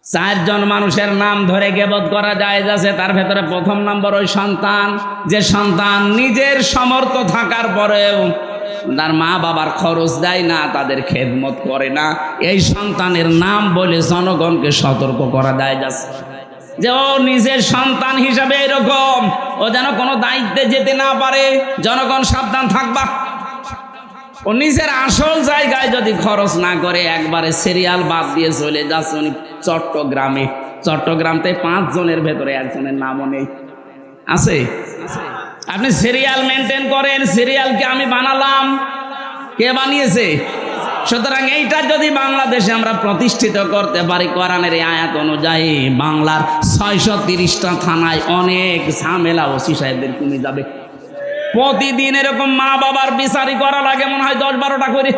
চারজন মানুষের নাম ধরে গীবত করা জায়েজ আছে। তার ভেতরে প্রথম নম্বর ওই সন্তান, যে সন্তান নিজের সামর্থ্য থাকার পরেও তার মা বাবার খরচ দেয় না, তাদের খেদমত করে না, এই সন্তানের নাম বলে জনগণকে সতর্ক করা জায়েজ আছে যে ও নিজের সন্তান হিসাবে এরকম, ও যেন কোনো দায়িত্বে যেতে না পারে, জনগণ সাবধান থাকবা। ও নিজের আসল জায়গায় যদি খরচ না করে, একবারে সিরিয়াল বাদ দিয়ে চলে যাচ্ছে উনি চট্টগ্রামে, চট্টগ্রামতে 5 জনের ভেতরে একজনের নামও নেই, আছে? আপনি সিরিয়াল মেনটেন করেন, সিরিয়ালকে আমি বানালাম, কে বানিয়েছে? সুতরাং এইটা যদি বাংলাদেশে আমরা প্রতিষ্ঠিত করতে পারি কোরআনের এই আয়াত অনুযায়ী, বাংলার 630টা থানায় অনেক ঝামেলা ওসি সাহেবদের কমে যাবে। প্রতিদিন এরকম মা বাবার বিচারই করা লাগে মনে হয় 10-12টা করে।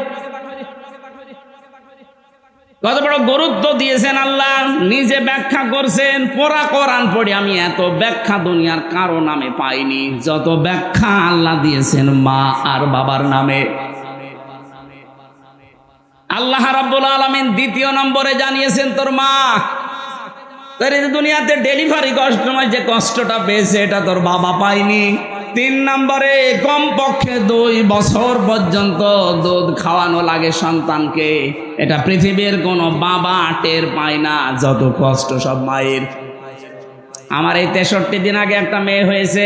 কত বড় গুরুত্ব দিয়েছেন আল্লাহ, নিজে ব্যাখ্যা করছেন। পুরা কোরআন পড়ে আমি এত ব্যাখ্যা দুনিয়ার কারো নামে পাইনি যত ব্যাখ্যা আল্লাহ দিয়েছেন মা আর বাবার নামে। আল্লাহ রাব্বুল আলামিন 2 নম্বরে জানিয়েছেন তোর মা, তোর এই দুনিয়াতে ডেলিভারি কষ্টময় যে কষ্টটা পেয়েছে এটা তোর বাবা পায়নি। 3 নম্বরে কমপক্ষে 2 বছর পর্যন্ত দুধ খাওয়ানো লাগে সন্তানকে, এটা পৃথিবীর কোনো বাবা টের পায় না, যত কষ্ট সব মায়ের। আমার এই 63 দিন আগে একটা মেয়ে হয়েছে,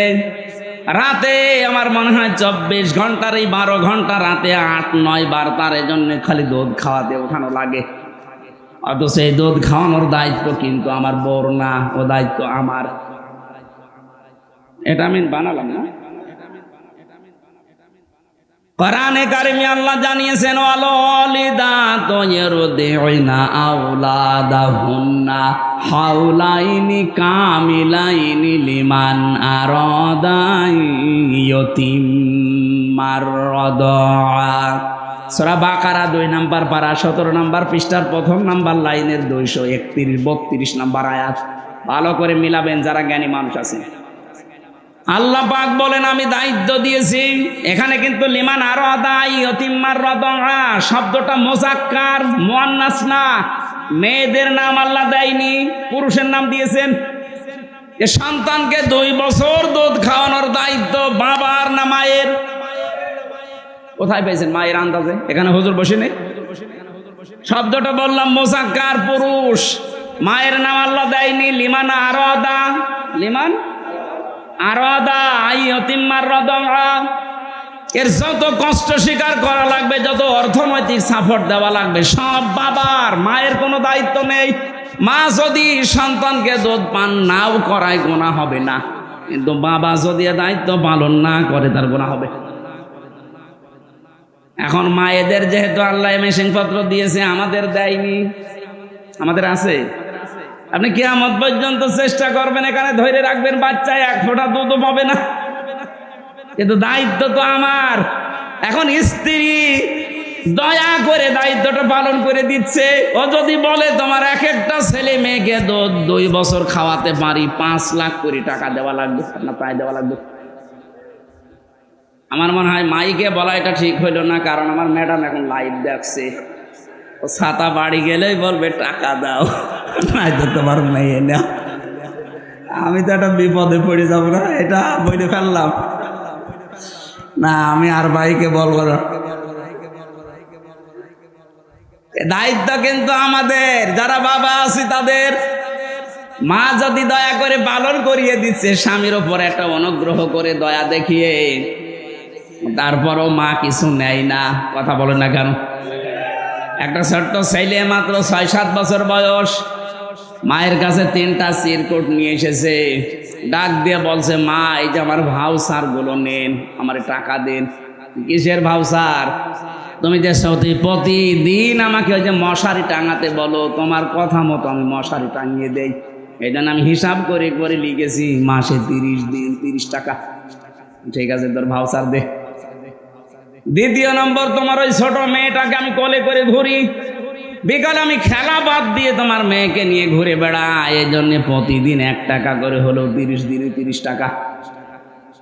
রাতে আমার মনে হয় 24 ঘন্টার এই 12 ঘন্টা রাতে 8-9 বার তার জন্য খালি দুধ খাওয়াতে ওঠানো লাগে। অথচ এই দুধ খাওয়ানোর দায়িত্ব কিন্তু আমার বউর না, ও দায়িত্ব আমার। এটা আমি বানালাম না, কোরআনে কারিমে আল্লাহ জানিয়েছেন ওয়ালিদাতু ইরদিউনা আওলাদাহুন্না হাওলাইনি কামিলাইনি লিমান আরাদা ইয়াতিমার রাদা। সূরা বাকারা 2 নম্বর পারা 17 নম্বর পৃষ্ঠার 1ম নম্বর লাইনের 231-32 নম্বর আয়াত। ভালো করে মিলাবেন যারা জ্ঞানী মানুষ আছে। আল্লাহ পাক বলেন আমি দায়িত্ব দিয়েছি। এখানে কিন্তু লিমান আরাদা ইয়াতিমার রাদা শব্দটা মুযাক্কার, মুয়ান্নাস না। মেয়েদের নাম আল্লাহ দেয়নি, পুরুষের নাম দিয়েছেন। যে সন্তানকে 2 বছর দুধ খাওয়ানোর দায়িত্ব বাবার না মায়ের? কোথায় পেয়েছেন মায়ের আন্দাজে? এখানে হুজুর বসে নেই। শব্দটা বললাম মুযাক্কার, পুরুষ। মায়ের নাম আল্লাহ দেয়নি। লিমান আরাদা, লিমান আরাদা আইয়তিমার রাদা। এর যত কষ্ট স্বীকার করা লাগবে, যত অর্থনৈতিক সাপোর্ট দেওয়া লাগবে সব বাবার, মায়ের কোনো দায়িত্ব নেই। মা যদি সন্তানকে দুধ পান নাও করায় গুনাহ হবে না, কিন্তু বাবা যদি দায়িত্ব পালন না করে তার গুনাহ হবে। এখন মায়েদের যেহেতু আল্লাহ মেশিন পত্র দিয়েছে, আমাদের দেয়নি। আমাদের আছে। আপনি কিয়ামত পর্যন্ত চেষ্টা করবেন, এখানে ধরে রাখবেন বাচ্চা 1 ফোঁটা দুধও পাবে না, কিন্তু দায়িত্ব তো আমার। এখন স্ত্রী দয়া করে দায়িত্বটা পালন করে দিচ্ছে। ও যদি বলে তোমার একটা ছেলে মেয়েকে 2 বছর খাওয়াতে পারি, 5 লাখ করে টাকা দেওয়া লাগবে, না প্রায় দেওয়া লাগবে। আমার মনে হয় মাইকে বলা এটা ঠিক হইল না, কারণ আমার ম্যাডাম এখন লাইভ দেখছে। ও ছাতা বাড়ি গেলেই বলবে টাকা দাও, নয়তো তোমার মেয়ে নাও। আমি তো একটা বিপদে পড়ে যাবো না, এটা বলে ফেললাম না। আমি আর ভাইকে বলবো না, দায়িত্ব কিন্তু আমাদের, যারা বাবা আছি তাদের। মা যদি দয়া করে পালন করিয়ে দিচ্ছে, স্বামীর ওপর একটা অনুগ্রহ করে দয়া দেখিয়ে, তারপরও মা কিছু নেয় না, কথা বলে না কেন? একটা ছোট্ট ছেলে মাত্র 6-7 বছর বয়স, মায়ের কাছে 3টা চিরকুট নিয়ে এসেছে। ডাক দিয়ে বলছে, মা এই যে আমার ভাউচার গুলো নেন, আমার টাকা দেন। কিসের ভাউচার? তুমি যে প্রতিদিন আমাকে ওই যে মশারি টাঙাতে বলো, তোমার কথা মতো আমি মশারি টাঙিয়ে দেই। এই জন্য আমি হিসাব করে করে লিখেছি মাসে 30 দিন 30 টাকা। ঠিক আছে, তোর ভাউচার দে। 2 নম্বর, তোমার ওই ছোট মেয়েটাকে আমি কোলে করে ঘুরি, বিকালে আমি খেলা বাদ দিয়ে তোমার মেয়েকে নিয়ে ঘুরে বেড়াই, এই জন্য প্রতিদিন 1 টাকা করে হলো 30 দিনে 30 টাকা।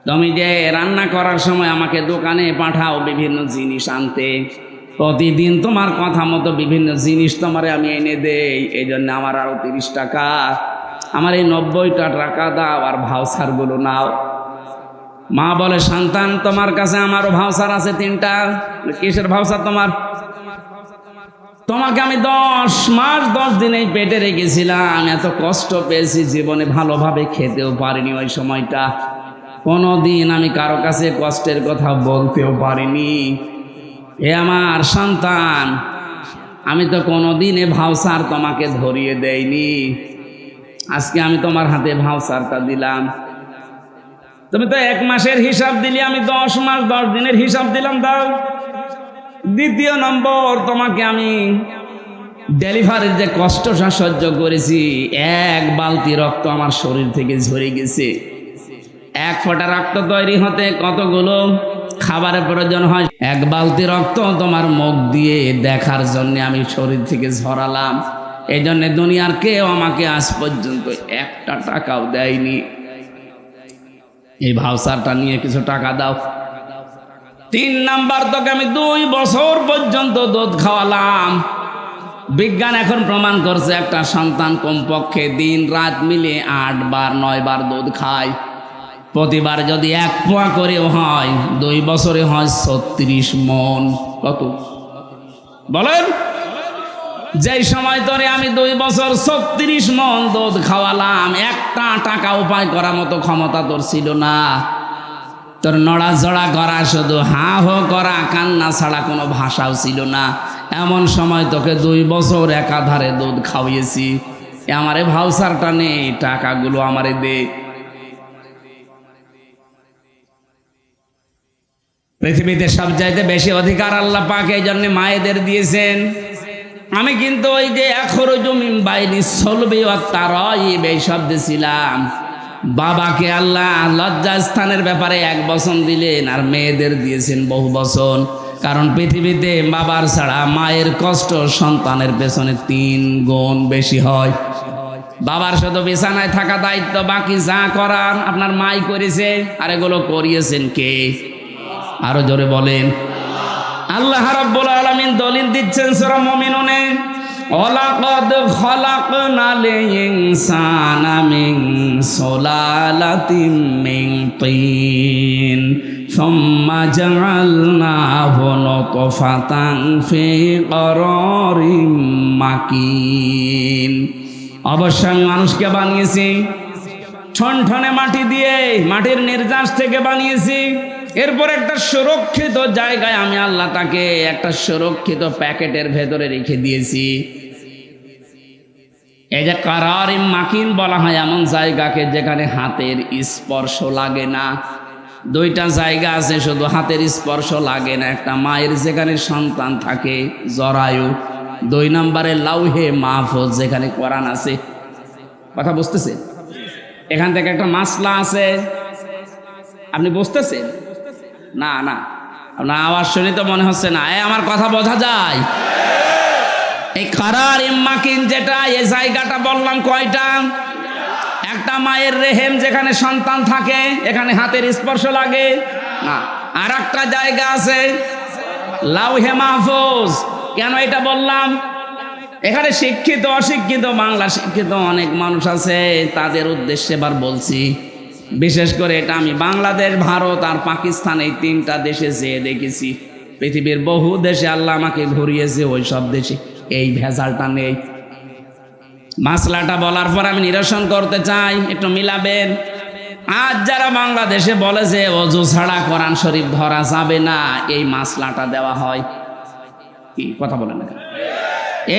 তুমি যে রান্না করার সময় আমাকে দোকানে পাঠাও বিভিন্ন জিনিস আনতে, প্রতিদিন তোমার কথা মতো বিভিন্ন জিনিস তোমারে আমি এনে দেই, এই জন্য আমার আরো 30 টাকা, আমার এই 90টা টাকা দাও আর ভাউচারগুলো নাও। মা বলে, সন্তান তোমার কাছে আমারও ভাউচার আছে 3টা। কিসের ভাউচার তোমার? তোমাকে আমি 10 মাস 10 দিন এই পেটে রেখেছিলাম, এত কষ্ট পেয়েছি, জীবনে ভালোভাবে খেতেও পারিনি। ওই সময়টা কোনোদিন আমি কারো কাছে কষ্টের কথা বলতেও পারিনি। এ আমার সন্তান, আমি তো কোনোদিন এ ভাউচার তোমাকে ধরিয়ে দেইনি, আজকে আমি তোমার হাতে ভাউচারটা দিলাম। তুমি তো 1 মাসের হিসাব দিলি, আমি 10 মাস 10 দিনের হিসাব দিলাম, দাও। দ্বিতীয় নম্বর, তোমাকে আমি ডেলিভারির যে কষ্টটা সহ্য করেছি, 1 বালতি রক্ত আমার শরীর থেকে ঝরে গেছে। 1 ফোঁটা রক্ত তৈরি হতে কতগুলো খাবারের প্রয়োজন হয়? 1 বালতি রক্ত তোমার মুখ দিয়ে দেখার জন্য আমি শরীর থেকে ঝরালাম। এই জন্য দুনিয়ার কেউ আমাকে আজ পর্যন্ত 1টা টাকাও দেয়নি। এই ভাউচারটা নিয়ে কিছু টাকা দাও। 3 নাম্বার, তোকে আমি 2 বছর পর্যন্ত দুধ খাওয়ালাম। বিজ্ঞান এখন প্রমাণ করছে একটা সন্তান কমপক্ষে দিন রাত মিলে 8 বার 9 বার দুধ খায়। প্রতিবার যদি 1 পোয়া করেও হয়, 2 বছরে হয় 36 মন। কত বলেন? যেই সময় ধরে আমি 2 বছর 36 মন দুধ খাওয়ালাম, 1টা টাকা উপায় করার মতো ক্ষমতা তোর ছিল না। তোর নড়াচড়া করা, শুধু হা হো করা, কান্না ছাড়া কোনো ভাষাও ছিল না। এমন সময় তোকে 2 বছর একাধারে দুধ খাওয়িয়েছি। আমারে ভাউচারটা নে, টাকাগুলো আমারে দে। পৃথিবীতে সবচাইতে বেশি অধিকার আল্লাহ পাক এই জন্য মায়েদের দিয়েছেন। আমি কিন্তু ওই যে আখরুজু মিন বাইনি সলবি ওয়াত তারাইব এই শব্দে ছিলাম। বাবাকে আল্লাহ লজ্জাস্থানের ব্যাপারে 1 বচন দিলেন, আর মেয়েদের দিয়েছেন বহু বচন। কারণ পৃথিবীতে বাবার ছাড়া মায়ের কষ্ট সন্তানের পেছনে 3 গুণ বেশি হয়। বাবার শুধু বিছানায় থাকা দায়িত্ব, বাকি যা করার আপনার মাই করেছে। আর এগুলো করিয়েছেন কে? আরো জোরে বলেন। আল্লাহ রাব্বুল আলামিন দলিল দিচ্ছেন সূরা মুমিনুনে, ওয়ালাকাদ খালাকনাল ইনসানা মিন সুলালাতিন মিন তিন সুম্মা জাআলনাহু নুতফাতান ফি করারিম মাকিন। অবশ্যই আমি মানুষকে বানিয়েছি ঠনঠনে মাটি দিয়ে, মাটির নির্যাস থেকে বানিয়েছি। এরপর একটা সুরক্ষিত জায়গায় আমি আল্লাহ তাকে একটা সুরক্ষিত প্যাকেটের ভেতরে রেখে দিয়েছি। এই যে কারারিম মাকিন বলা হয় এমন জায়গাকে যেখানে হাতের স্পর্শ লাগে না। 2টা জায়গা আছে শুধু হাতের স্পর্শ লাগে না। একটা মায়ের যেখানে সন্তান থাকে, জরায়ু। 2 নম্বরে লাউহে মাহফুজ, যেখানে কোরআন আছে। কথা বুঝতেছে? এখান থেকে একটা মাসলা আছে, আপনি বুঝতেছেন? না না, আপনার আওয়াজ শুনে তো মনে হচ্ছে না। আমার কথা বোঝা যায়? এই কারারিম মাকিন যেটা, এই জায়গাটা বললাম কয়টা? একটা মায়ের রেহেম যেখানে সন্তান থাকে, এখানে হাতের স্পর্শ লাগে না। আর একটা জায়গা আছে লাউহে মাহফুজ। কেন এটা বললাম? এখানে শিক্ষিত অশিক্ষিত, বাংলা শিক্ষিত অনেক মানুষ আছে, তাদের উদ্দেশ্যে এবার বলছি। বিশেষ করে এটা আমি বাংলাদেশ, ভারত আর পাকিস্তান এই 3টা দেশে যেয়ে দেখেছি। পৃথিবীর বহু দেশে আল্লাহ আমাকে ঘুরিয়েছে, ওই সব দেশে এই ভেজালটা নেই। মাসলাটা বলার পর আমি নিরসন করতে চাই, একটু মিলাবেন। আজ যারা বাংলাদেশে বলে যে ওযু ছাড়া কোরআন শরীফ ধরা যাবে না, এই মাসলাটা দেওয়া হয় কি? কথা বলেন না।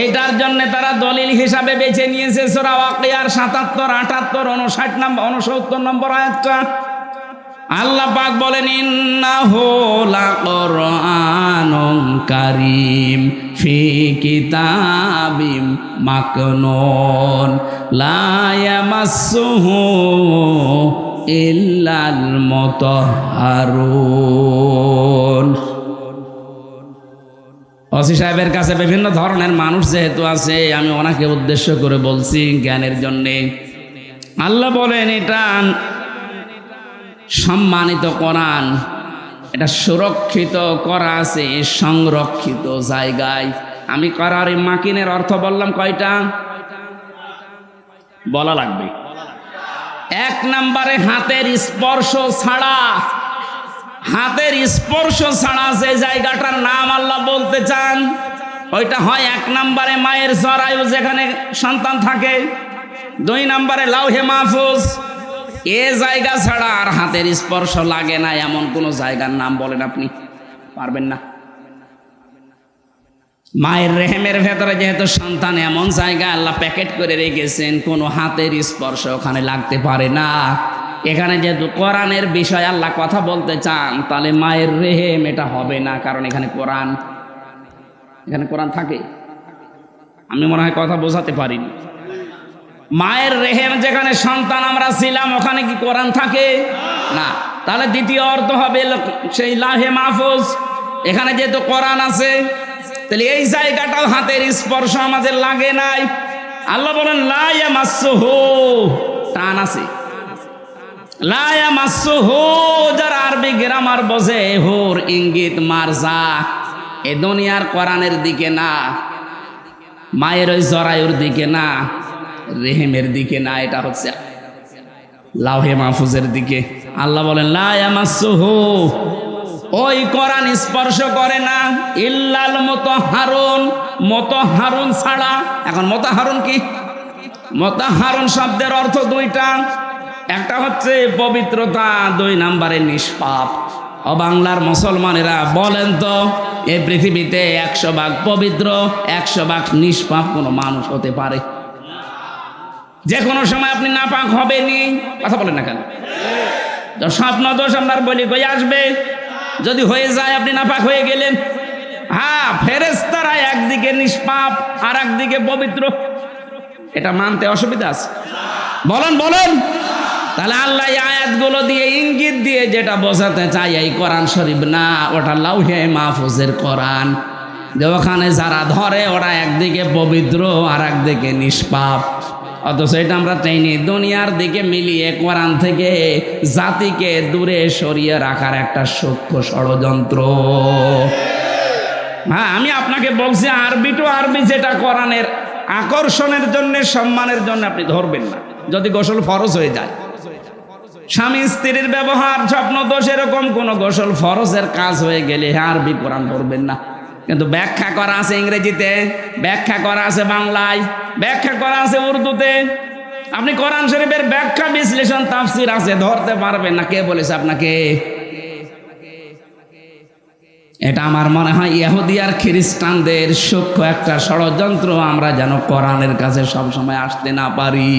এইটার জন্য তারা দলিল হিসাবে বেছে নিয়েছে সূরা ওয়াকিয়ার 77, 78, 59 নম্বর 69 নম্বর আয়াতটা। আল্লাহ পাক বলেন, ইন্নাহু লাকুরআনুন কারীম ফি কিতাবিম মাকনুন লা ইয়ামাসসুহু ইল্লাল মুতাহহারুন। ওসি সাহেবের কাছে বিভিন্ন ধরনের মানুষ যেহেতু আছে, আমি ওনাকে উদ্দেশ্য করে বলছি জ্ঞানের জন্যে। আল্লাহ বলেন এটা সম্মানিত কোরআন, এটা সুরক্ষিত করা আছে সংরক্ষিত জায়গায়। আমি করারি মাকিনের অর্থ বললাম কয়টা বলা লাগবে। এক নম্বরে হাতের স্পর্শ ছাড়া, হাতের স্পর্শ ছাড়া যে জায়গাটার নাম আল্লাহ বলতে চান ওইটা হয় এক নম্বরে মায়ের জরায়ু যেখানে সন্তান থাকে, দুই নম্বরে লাউহে মাহফুজ। এ জায়গা ছাড়া আর হাতের স্পর্শ লাগে না এমন কোন জায়গার নাম বলেন আপনি, পারবেন না। মায়ের রেহেমের ভেতরে যেহেতু সন্তান, এমন জায়গা আল্লাহ প্যাকেট করে রেখেছেন কোনো হাতের স্পর্শ ওখানে লাগতে পারে না। এখানে যেহেতু কোরআনের বিষয় আল্লাহ কথা বলতে চান, তাহলে মায়ের রেহেম এটা হবে না, কারণ এখানে কোরআন, এখানে কোরআন থাকে। আমি মনে হয় কথা বোঝাতে পারিনি। মায়ের রেহেম যেখানে সন্তান আমরা ছিলাম ওখানে কি কোরআন থাকে না? তাহলে দ্বিতীয় অর্থ হবে সেই লাহে মাহফুজ, এখানে যেহেতু কোরআন আছে, তাহলে এই জায়গাটাও হাতের স্পর্শ আমাদের লাগে নাই। আল্লাহ বলেন লা ইয়ামাসসুহু, টান আছে, লা ইয়ামাসসুহু, যারা আরবি গ্রামার বোঝে, হুর ইঙ্গিত মারজা, এ দুনিয়ার কোরআনের দিকে না, মায়ের ওই জরায়ুর দিকে না, রেহেমের দিকে না, এটা হচ্ছে লাউহে মাহফুজের দিকে। আল্লাহ বলেন লা ইয়ামাসসুহু, ওই কোরআন স্পর্শ করে না ইল্লাল মুতাহহারুন, মুতাহহারুন ছাড়া। এখন মুতাহহারুন কি? মুতাহহারুন শব্দের অর্থ দুইটা, একটা হচ্ছে পবিত্রতা, দুই নম্বরে নিষ্পাপ। ও বাংলার মুসলমানেরা বলেন তো, এই পৃথিবীতে 100 ভাগ পবিত্র 100 ভাগ নিষ্পাপ কোনো মানুষ হতে পারে? যে কোনো সময় আপনি নাপাক হবেনি, কথা বলেন না কেন? স্বপ্ন দোষ আপনার বলি কই আসবে? যদি হয়ে যায় আপনি নাপাক হয়ে গেলেন। হ্যাঁ, ফেরেশতারা একদিকে নিষ্পাপ আর একদিকে পবিত্র, এটা মানতে অসুবিধা আছে? বলেন বলেন। তাহলে আল্লাহ এই আয়াতগুলো দিয়ে ইঙ্গিত দিয়ে যেটা বোঝাতে চাই, এই কোরআন শরীফ না, ওটা লাউহে মাহফুজের কোরআন। যে ওখানে যারা ধরে ওরা একদিকে পবিত্র আর একদিকে নিষ্পাপ, অথচ এটা আমরা চাইনি। দুনিয়ার দিকে মিলিয়ে কোরআন থেকে জাতিকে দূরে সরিয়ে রাখার একটা সূক্ষ্ম ষড়যন্ত্র। হ্যাঁ, আমি আপনাকে বলছি আরবি টু আরবি যেটা কোরআনের আকর্ষণের জন্য, সম্মানের জন্য আপনি ধরবেন না। যদি গোসল ফরজ হয়ে যায়, স্বামী স্ত্রীর ব্যবহার, স্বপ্ন দোষ, এরকম কোন গোসল ফরজের কাজ হয়ে গেলে আরবি কোরআন পড়বেন না। কিন্তু ব্যাখ্যা করা আছে ইংরেজিতে, ব্যাখ্যা করা আছে বাংলায়, ব্যাখ্যা করা আছে উর্দুতে। আপনি কোরআন শরীফের ব্যাখ্যা বিশ্লেষণ তাফসির আছে, ধরতে পারবেন না। কে বলেছে আপনাকে? এটা আমার মনে হয় ইহুদি আর খ্রিস্টানদের সূক্ষ্ম একটা ষড়যন্ত্র, আমরা যেন কোরআনের কাছে সবসময় আসতে না পারি।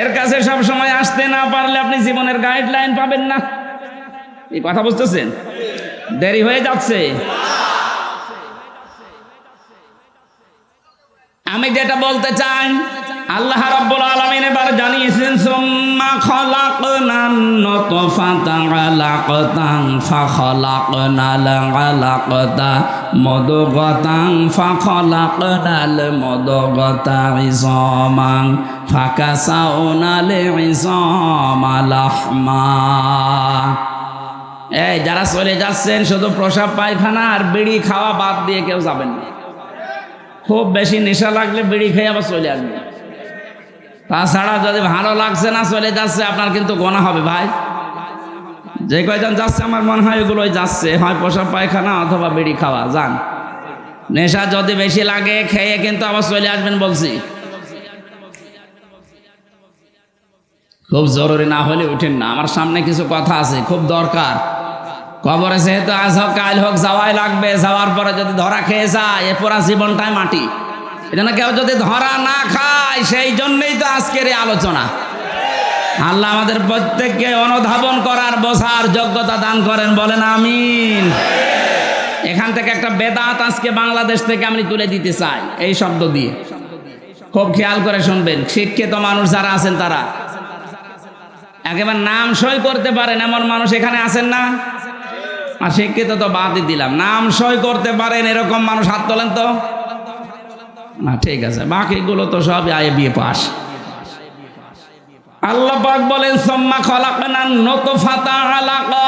এর কাছে সবসময় আসতে না পারলে আপনি জীবনের গাইডলাইন পাবেন না। এই কথা বুঝতেছেন? দেরি হয়ে যাচ্ছে। আমি যেটা বলতে চাই, আল্লাহ রাব্বুল আলামিন এবার জানিয়েছেন সুম্মা খালাকনান নুতফাতা আলাকাতান ফাখালাকনাল আলাকাতা মুদগাতান ফাখালাকনাল মুদগাতা ইযামান ফাকাসাউনাল ইযামা লাহমা। এই যারা চলে যাচ্ছেন শুধু প্রসাব পায়খানা আর বিড়ি খাওয়া বাদ দিয়ে কেউ যাবেন না। খুব বেশি নেশা লাগলে বিড়ি খেয়ে আবার চলে আসবে। তাছাড়া যদি ভালো লাগছে না চলে যাচ্ছে, আপনার কিন্তু গোনা হবে ভাই। যে কয়জন যাচ্ছে আমার মনে হয় এগুলোই যাচ্ছে, হয় প্রসাব পায়খানা অথবা বিড়ি খাওয়া। যান, নেশা যদি বেশি লাগে খেয়ে কিন্তু আবার চলে আসবেন বলছি। খুব জরুরি না হলে উঠেন না। আমার সামনে কিছু কথা আছে, খুব দরকার। কবরে যেহেতু আজ হোক কাল হোক যাওয়াই লাগবে। যাওয়ার পরে যদি ধরা খেয়ে যায়, এ পুরা জীবনটাই মাটি। এজন্য কেউ যদি ধরা না খায়, সেই জন্যই তো আজকের এই আলোচনা। আল্লাহ আমাদের প্রত্যেককে অনুধাবন করার, বোঝার যোগ্যতা দান করেন, বলেন আমিন। এখান থেকে একটা বেদাত আজকে বাংলাদেশ থেকে আমি তুলে দিতে চাই এই শব্দ দিয়ে। খুব খেয়াল করে শুনবেন। শিক্ষিত মানুষ যারা আছেন তারা একেবারে নাম সই করতে পারেন এমন মানুষ এখানে আছেন না? আর শিক্ষিত তো বাদই দিলাম, নাম সই করতে পারেন এরকম মানুষ হাত তোলেন তো। না, ঠিক আছে, বাকিগুলো তো সব আয়ে বিয়ে পাস। আল্লাহ পাক বলেন সুম্মা খালাকনান নুতফাতা আলাকা,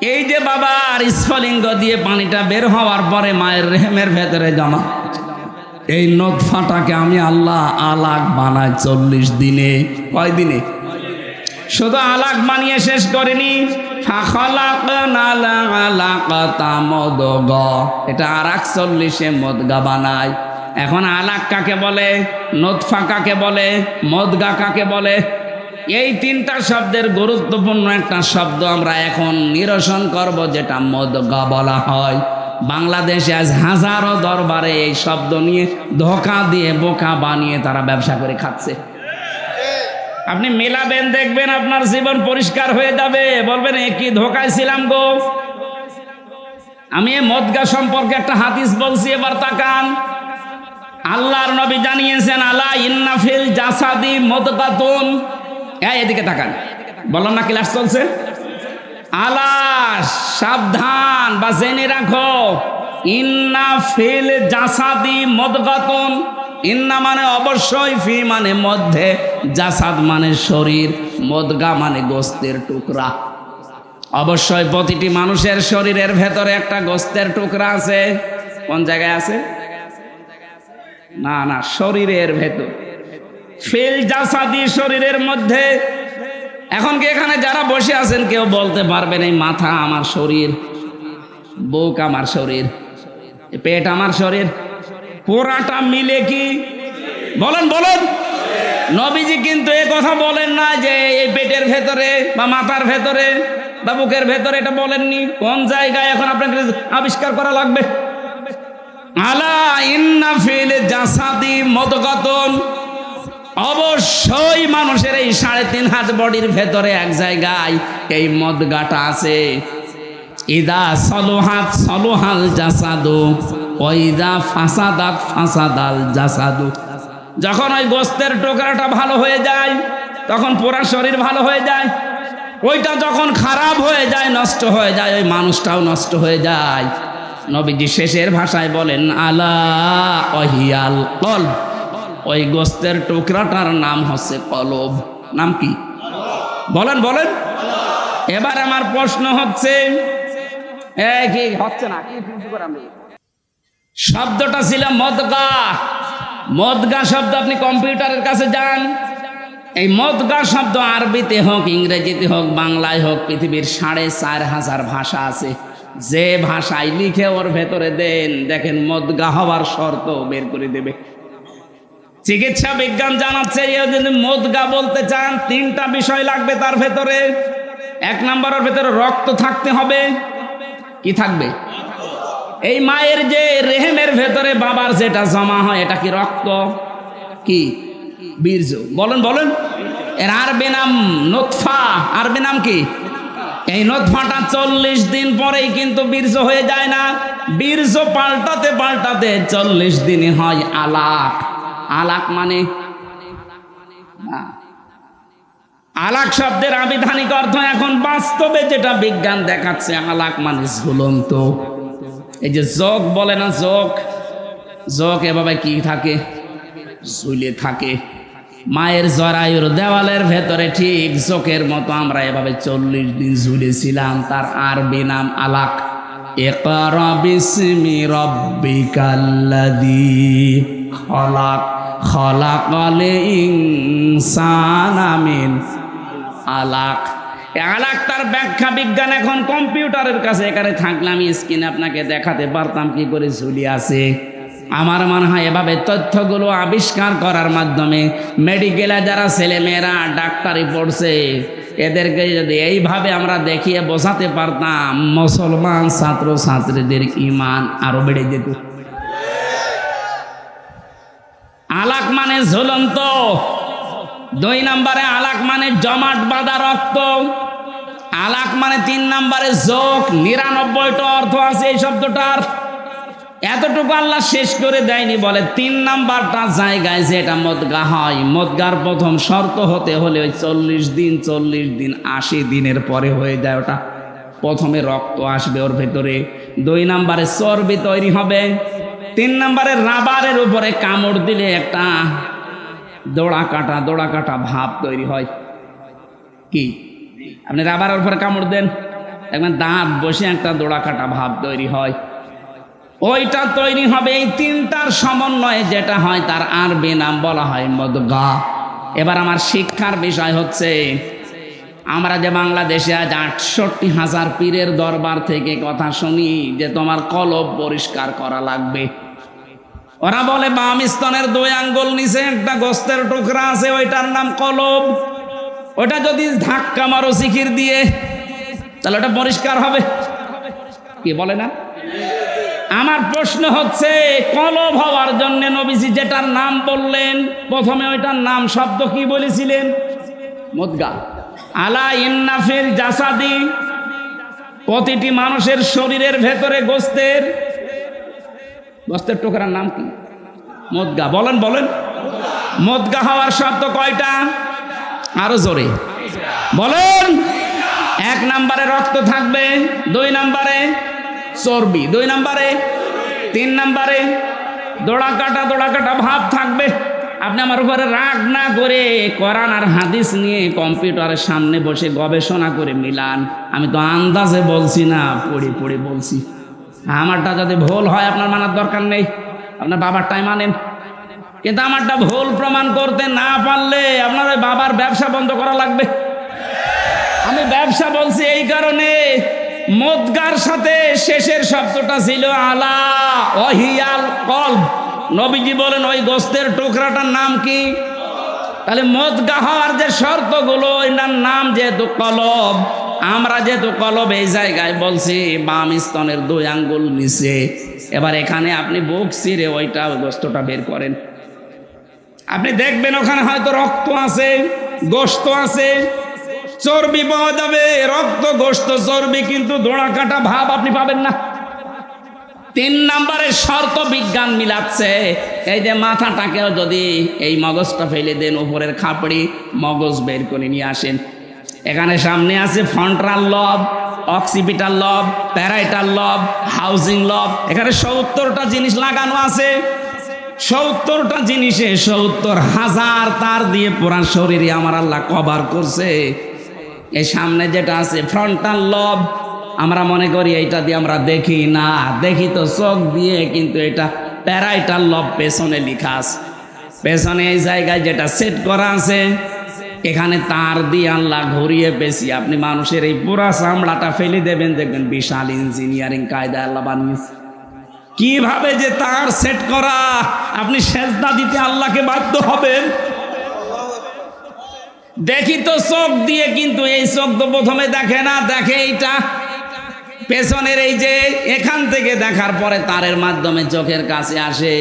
এই যে বাবার স্ফলিঙ্গ দিয়ে পানিটা বের হওয়ার পরে মায়ের রেহেমের ভেতরে জমা, এই নতফাটাকে আমি আল্লাহ আলাক বানাই 40 দিনে। কয় দিনে? শুধু আলাক বানিয়ে শেষ করেনি, এটা আর 41 মদগা বানায়। এখন আলাক কাকে বলে, নতফা কাকে বলে, মদগা কাকে বলে? এই তিনটা শব্দের গুরুত্বপূর্ণ একটা শব্দ আমরা এখন নিরসন করব, যেটা মদগা বলা হয়। বাংলাদেশে আজ হাজারো দরবারে এই শব্দ নিয়ে ধোঁকা দিয়ে বোকা বানিয়ে তারা ব্যবসা করে খাচ্ছে। আপনি মেলাবেন, দেখবেন আপনার জীবন পরিষ্কার হয়ে যাবে। বলবেন এ কি ধোঁকায় ছিলাম গো। আমি মদগা সম্পর্কে একটা হাদিস বলছি, এবার তাকান। আল্লাহর নবী জানিয়েছেন, আলা ইন্না ফিল জাসাদি মুদগাতুন। এদিকে তাকান, বললাম না ক্লাস চলছে। আলা, সাবধান বা জেনে রাখো, ইন্না ফিল জাসাদি মুদগাতুন। ইন্না মানে অবশ্যই, ফি মানে মধ্যে, জাসাদ মানে শরীর, মদগা মানে গোস্তের টুকরা। অবশ্যই প্রতিটি মানুষের শরীরের ভেতরে একটা গোস্তের টুকরা আছে। কোন জায়গায় আছে? না না, শরীরের ভেতর। ফিল জাসাদি, শরীরের মধ্যে। এখন কি এখানে যারা বসে আছেন কেউ বলতে পারবেন এই মাথা আমার শরীর, বুক আমার শরীর, পেট আমার শরীর, পুরাটা মিলে কি? বলেন বলেন। নবীজি কিন্তু এ কথা বলেন না যে এই পেটের ভেতরে বা মাথার ভেতরে বা বুকের ভেতরে, এটা বলেননি। কোন জায়গায় এখন আপনাকে আবিষ্কার করা লাগবে। আলা ইন্না ফিল জাসাদি মুদগাতুন। অবশ্যই মানুষের এই 3.5 হাত বডির ভেতরে এক জায়গায় এই মদগাটা আছে। ইদা সলুহাত সলুহাল জাসাদু ওয়া ইদা ফাসাদাত ফাসাদাল জাসাদু। যখন ওই গোস্তের টুকরাটা ভালো হয়ে যায় তখন পুরা শরীর ভালো হয়ে যায়। ওইটা যখন খারাপ হয়ে যায়, নষ্ট হয়ে যায়, ওই মানুষটাও নষ্ট হয়ে যায়। নবীজি শেষের ভাষায় বলেন, আলা ওয়াহিয়াল কলব। ওই গোস্তের টুকরাটার নাম হচ্ছে কলব। নাম কি? বলেন বলেন। এবার আমার প্রশ্ন হচ্ছে, কি হচ্ছে না, শব্দটা ছিল মদগা। মদগা শব্দ, আপনি কম্পিউটারের কাছে যান, এই মদগা শব্দ আরবিতে হোক, ইংরেজিতে হোক, বাংলায় হোক, পৃথিবীর 4,500 ভাষা আছে। যে ভাষায় লিখে ওর ভেতরে দেন, দেখেন মদগা হওয়ার শর্ত বের করে দেবে। চিকিৎসা বিজ্ঞান জানাচ্ছে, যদি মদগা বলতে চান 3টা বিষয় লাগবে তার ভেতরে। 1 নম্বরের ভেতরে রক্ত থাকতে হবে। কি থাকবে? এই মায়ের যে রেহেমের ভেতরে বাবার যেটা জমা হয়, এটা কি রক্ত? কি? বীর্য। বলেন বলেন। এর আরবি নাম নতফা। আরবি নাম কি? এই নতফাটা 40 দিন পরেই কিন্তু বীর্য হয়ে যায় না। বীর্য পাল্টাতে পাল্টাতে 40 দিনে হয় আলাক। আলাক মানে, আলাক শব্দের আবিধানিক অর্থ এখন বাস্তবে যেটা বিজ্ঞান দেখাচ্ছে, আলাক মানে ঝুলন্ত। এই যে যোগ বলে না, যোগ, যোগ এভাবে কি থাকে? ঝুলে থাকে। মায়ের জরায়ুর দেওয়ালের ভেতরে ঠিক যোগের মতো আমরা এভাবে 40 দিন ঝুলেছিলাম। তার আরবি নাম আলাক। ইকরা বিসমি রাব্বিকাল্লাযী খলাক খলাকাল ইনসানা মিন আলাক। আলাক তার ব্যাখ্যা বিজ্ঞান এখন কম্পিউটারের কাছে। এখানে থাকলে আমি স্ক্রিনে আপনাকে দেখাতে পারতাম কি করে ঝুলি আছে। আমার মনে হয় এভাবে তথ্যগুলো আবিষ্কার করার মাধ্যমে মেডিকেলে যারা ছেলেমেয়েরা ডাক্তারি পড়ছে, এদেরকে যদি এইভাবে আমরা দেখিয়ে বোঝাতে পারতাম, মুসলমান ছাত্র ছাত্রীদের ঈমান আরো বেড়ে যেত। আলাক মানে ঝুলন্ত। 2 নম্বরে আলাক মানে জমাট বাঁধা রক্ত। আলাক মানে 3 নম্বরে যোগ। 99টা অর্থ আছে এই শব্দটার। এতটুকু আল্লাহ শেষ করে দেয়নি, বলে 3 নাম্বারটা জায়গায় যেটা মদগা হয়, মদগার প্রথম শর্ত হতে হলে ওই 40 দিন 80 দিনের পরে হয়ে যায় ওটা। প্রথমে রক্ত আসবে ওর ভেতরে, 2 নম্বরে চর্বি তৈরি হবে, 3 নম্বরে রাবারের উপরে কামড় দিলে একটা দোড়া কাটা ভাব তৈরি হয়। কি আপনি রাবারের উপরে কামড় দেন, দেখবেন দাঁত বসে একটা দোড়া কাটা ভাব তৈরি হয়, ওইটা তৈরি হবে এই তিনটার সমন্বয়ে যেটা হয় তার আরবি নাম বলা হয় মদগা। এবার আমার শিক্ষার বিষয় হচ্ছে, আমরা যে বাংলাদেশে আজ ৬৮,০০০ পীরের দরবার থেকে কথা শুনি যে তোমার কলব পরিষ্কার করা লাগবে। ওরা বলে বাম স্তনের ২ আঙ্গুল নিচে একটা গোস্তের টুকরা আছে, ওইটার নাম কলব। ওটা যদি ধাক্কা মারো জিকির দিয়ে তাহলে ওটা পরিষ্কার হবে, কি বলে না? আমার প্রশ্ন হচ্ছে, কলব হওয়ার জন্য নবীজি যেটার নাম বললেন প্রথমে, ওইটার নাম শব্দ কি বলেছিলেন? মুদগা। আলা ইন্না ফিল জাসাদি, প্রতিটি মানুষের শরীরের ভেতরে গোস্তের টুকরার নাম কি? মুদগা। বলেন বলেন, মুদগা হওয়ার শব্দ কয়টা? আরো জোরে বলেন। ১ নম্বরে রক্ত থাকবে, ২ নম্বরে চর্বি, ২ নম্বরে, ৩ নম্বরে দোড়া কাটা ভাব থাকবে। আপনি আমার উপরে রাগ না করে কোরআন আর হাদিস নিয়ে কম্পিউটারের সামনে বসে গবেষণা করে মিলান। আমি তো আন্দাজে বলছি না, পড়ে পড়ে বলছি। আমারটা যদি ভুল হয় আপনার মানার দরকার নেই, আপনার বাবারটাই মানেন। কিন্তু আমারটা ভুল প্রমাণ করতে না পারলে আপনার ওই বাবার ব্যবসা বন্ধ করা লাগবে। আমি ব্যবসা বলছি এই কারণে, মুদগার সাথে শেষের শব্দটা ছিল আলা ওয়াহিয়াল কলব। নবীজি বলেন ওই গোস্তের টুকরাটার নাম কি? তাহলে মুদগা হওয়ার যে শর্তগুলো, এটার নাম যেহেতু কলব, আমরা যেহেতু কলব এই জায়গায় বলছি বাম স্তনের ২ আঙ্গুল নিচে, এবার এখানে আপনি বুক চিরে ওইটা গোস্তটা বের করেন, আপনি দেখবেন ওখানে হয়তো রক্ত আছে, গোস্ত আছে, চর্বি পাওয়া যাবে। রক্ত, গোস্ত, চর্বি, কিন্তু দোড়া কাটা ভাব আপনি পাবেন না। ৩ নম্বরের শর্ত বিজ্ঞান মিলাচ্ছে, এই যে মাথাটাকেও যদি এই মগজটা ফেলে দেন, উপরের খাপড়ি মগজ বের করে নিয়ে আসেন, এখানে সামনে আছে ফ্রন্টাল লব, অক্সিপিটাল লব, প্যারাইটাল লব, হাউজিং লব। এখানে ৭০টা জিনিস লাগানো আছে। ৭০টা জিনিসে ৭০,০০০ তার দিয়ে পুরা শরীরে আমার আল্লাহ কভার করছে। এই সামনে যেটা আছে ফ্রন্টাল লব, আমরা মনে করি এইটা দিয়ে আমরা দেখি না, দেখি তো চোখ দিয়ে, কিন্তু এটা প্যারাইটাল লব পেছনে লেখা আছে। পেছনে এই জায়গায় যেটা সেট করা আছে, এখানে তার দিয়ে আল্লাহ ঘুরিয়ে পেঁচিয়ে আপনি মানুষের এই পুরা চামড়াটা ফেলে দেবেন, দেখবেন বিশাল ইঞ্জিনিয়ারিং কায়দা আল্লাহ বানিয়েছে। কিভাবে যে তার সেট করা, আপনি সেজদা দিতে আল্লাহকে বাধ্য হবেন। দেখি তো চোখ দিয়ে, কিন্তু এই চোখ তো প্রথমে দেখে না, দেখে এইটা পেছনের এই যে এখান থেকে দেখার পরে তারের মাধ্যমে চোখের কাছে আসে,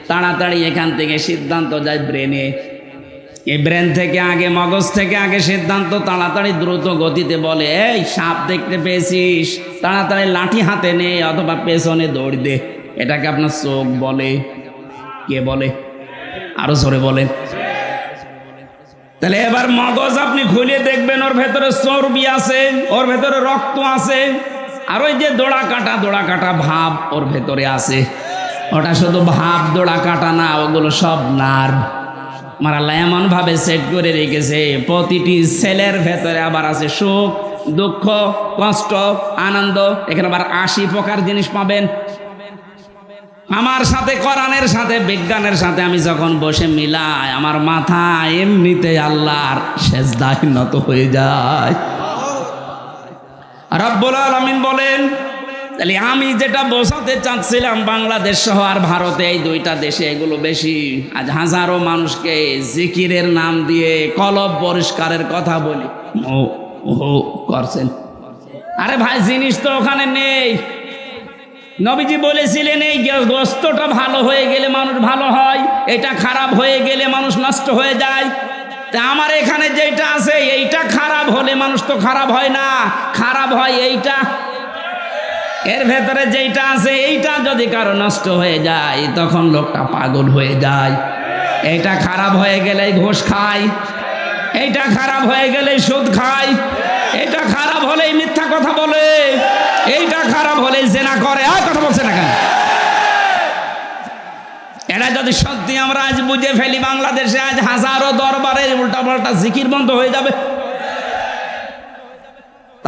তাড়াতাড়ি এখান থেকে সিদ্ধান্ত যায় ব্রেনে। এই ব্রেন থেকে আগে, মগজ থেকে আগে সিদ্ধান্ত তাড়াতাড়ি দ্রুত গতিতে বলে, এই সাপ দেখতে পেয়েছিস, তাড়াতাড়ি লাঠি হাতে নে অথবা পেছনে দৌড় দে। এটাকে আপনার চোখ বলে। কে বলে? আরো জোরে বলেন। তাহলে এবার মগজ আপনি খুলে দেখবেন, ওর ভেতরে চর্বি আছে, ওর ভেতরে রক্ত আছে, আর ওই যে দোড়া কাটা ভাব ওর ভেতরে আছে। ওটা শুধু ভাব, দোড়া কাটা না, ওগুলো সব নার্ভ। আমার আল্লাহ এমন ভাবে সেট করে রেখেছে, প্রতিটি সেলের ভেতরে আবার আছে সুখ, দুঃখ, কষ্ট, আনন্দ। এখানে আবার ৮০ প্রকার জিনিস পাবেন। আমার সাথে, কোরআনের সাথে, বিজ্ঞানের সাথে আমি যখন বসে মিলাই, আমার মাথা এমনিতে আল্লাহর সেজদায় নত হয়ে যায়। রব্বুল আলামিন বলেন, তাহলে আমি যেটা বোঝাতে চাচ্ছিলাম, বাংলাদেশ সহ আর ভারতে, এই 2টা দেশে এগুলো বেশি। আজ হাজারো মানুষকে জিকিরের নাম দিয়ে কলব পরিষ্কারের কথা বলি করছেন। আরে ভাই, জিনিস তো ওখানে নেই। নবীজি বলেছিলেন এই গোস্তটা ভালো হয়ে গেলে মানুষ ভালো হয়, এটা খারাপ হয়ে গেলে মানুষ নষ্ট হয়ে যায়। তা আমার এখানে যেটা আছে, এইটা খারাপ হলে মানুষ তো খারাপ হয় না, খারাপ হয় এইটা। এর ভেতরে যেটা আছে, এইটা যদি কারো নষ্ট হয়ে যায় তখন লোকটা পাগল হয়ে যায়। এইটা খারাপ হয়ে গেলে ঘুষ খায়, এইটা খারাপ হয়ে গেলে সুদ খায়, এটা খারাপ হলে মিথ্যা কথা বলে, এইটা খারাপ হলে জেনা করে। আর কথা বলছে না কেন? এটা যদি সত্যি আমরা আজ বুঝে ফেলি, বাংলাদেশে আজ হাজারো দরবারে উল্টা পাল্টা জিকির বন্ধ হয়ে যাবে।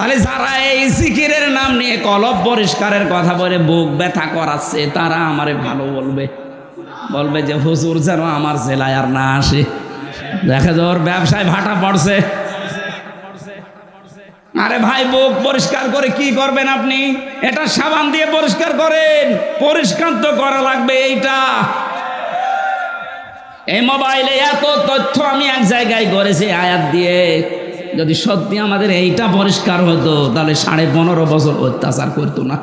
তাহলে যারা এই জিকিরের নাম নিয়ে কলব পরিষ্কারের কথা বলে বুক ব্যথা করাচ্ছে, তারা আমারে ভালো বলবে, বলবে যে হুজুর যেন আমার জেলায় আর না আসে, দেখা যায় ওর ব্যবসায় ভাটা পড়ছে। আরে ভাই, বুক পরিষ্কার করে কি করবেন আপনি? এটা সাবান দিয়ে পরিষ্কার করেন, পরিষ্কার তো করা লাগবে। এইটা এই মোবাইলে এত তথ্য আমি এক জায়গায় করেছি আয়াত দিয়ে, যদি সত্যি আমাদের এইটা পরিষ্কার হতো তাহলে 15.5 বছর অত্যাচার করতো না।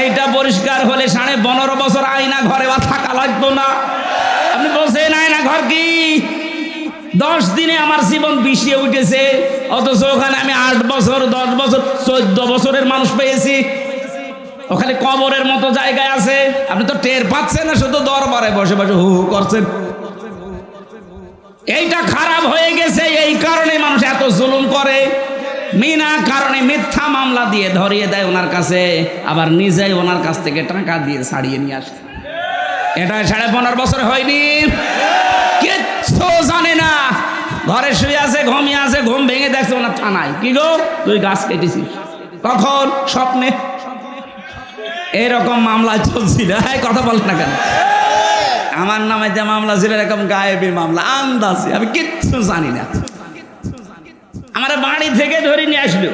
এইটা পরিষ্কার হলে 15.5 বছর আয়না ঘরে বা থাকা লাগতো না। আপনি বলছেন আয়না ঘর কি? 10 দিনে আমার জীবন বিষিয়ে উঠেছে, অথচ ওখানে আমি 8 বছর 10 বছর 14 বছরের মানুষ পেয়েছি। ওখানে কবরের মতো জায়গায় আছে, আপনি তো টের পাচ্ছেন না, শুধু দরবারে বসে বসে হু হু করছেন। এইটা খারাপ হয়ে গেছে, এই কারণে মানুষ এত জুলুম করে। বিনা কারণে মিথ্যা মামলা দিয়ে ধরিয়ে দেয় ওনার কাছে, আবার নিজেই ওনার কাছ থেকে টাকা দিয়ে ছাড়িয়ে নিয়ে আসে। এটা 15.5 বছর হয়নি, কিচ্ছু জানে না, ঘরে শুয়ে আছে, ঘুমিয়ে আছে, ঘুম ভেঙে দেখছে ওনার থানায়, কি গো তুই গাছ কেটেছিস কখন? স্বপ্নে। এরকম মামলা চলছিল। কথা বল না কেন? আমার নামে যে মামলা ছিল এরকম গায়েবী মামলা, আন্দাজে, আমি কিচ্ছু জানি না। আমার বাড়ি থেকে ধরে নিয়ে আসলো,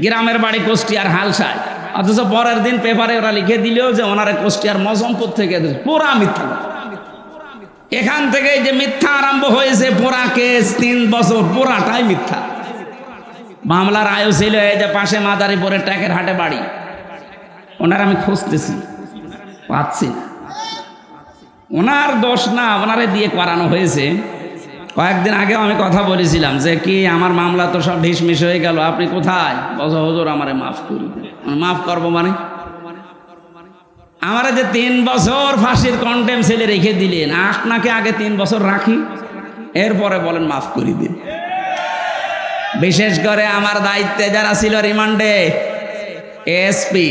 গ্রামের বাড়ি কুষ্টিয়ার হালসায়, অথচ পরের দিন পেপারে ওরা লিখে দিল যে ওনারা কুষ্টিয়ার মজমপুর থেকে। পুরা মিথ্যা। এখান থেকে যে মিথ্যা আরম্ভ হয়েছে, পুরা কেস 3 বছর পুরাটাই মিথ্যা। মামলার আয়ু ছিল এই যে পাশে মাদারীপুরের ট্যাকের হাটে বাড়ি, ওনার আমি খুঁজতেছি, পাচ্ছি না। ওনার দোষ না, ওনারে দিয়ে করানো হয়েছে। কয়েকদিন আগেও আমি কথা বলেছিলাম যে কি আমার মামলা তো সব ঢিসমিস হয়ে গেল, আপনি কোথায়? বলছো হুজুর আমারে মাফ করি। মাফ করবো মানে? আমারে যে 3 বছর ফাঁসির কন্টেম সেলে রেখে দিলেন, আপনাকে আগে 3 বছর রাখি, এরপরে বলেন মাফ করে দিন। বিশেষ করে আমার দায়িত্বে যারা ছিল রিমান্ডে, এসপি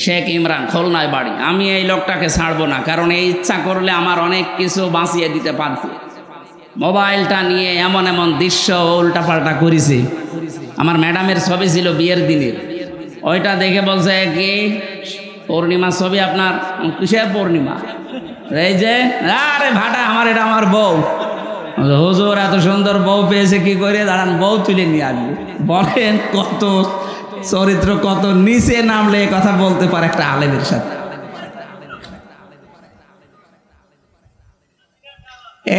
শেখ ইমরান, খুলনায় বাড়ি, আমি এই লোকটাকে ছাড়বো না, কারণ এই ইচ্ছা করলে আমার অনেক কিছু বাঁচিয়ে দিতে পারত। মোবাইলটা নিয়ে এমন এমন দৃশ্য উল্টাপাল্টা করেছি। আমার ম্যাডামের ছবি ছিল বিয়ের দিনের, ওইটা দেখে বলছে কি পূর্ণিমা ছবি আপনার? কিসের পূর্ণিমা? এই যে আরে ভাটা আমার, এটা আমার বউ। হুজুর এত সুন্দর বউ পেয়েছে কি করে? দাঁড়ান বউ তুলে নিয়ে আসবে। বলেন কত চরিত্র, কত নিচে নামলে কথা বলতে পারে একটা আলেমের সাথে।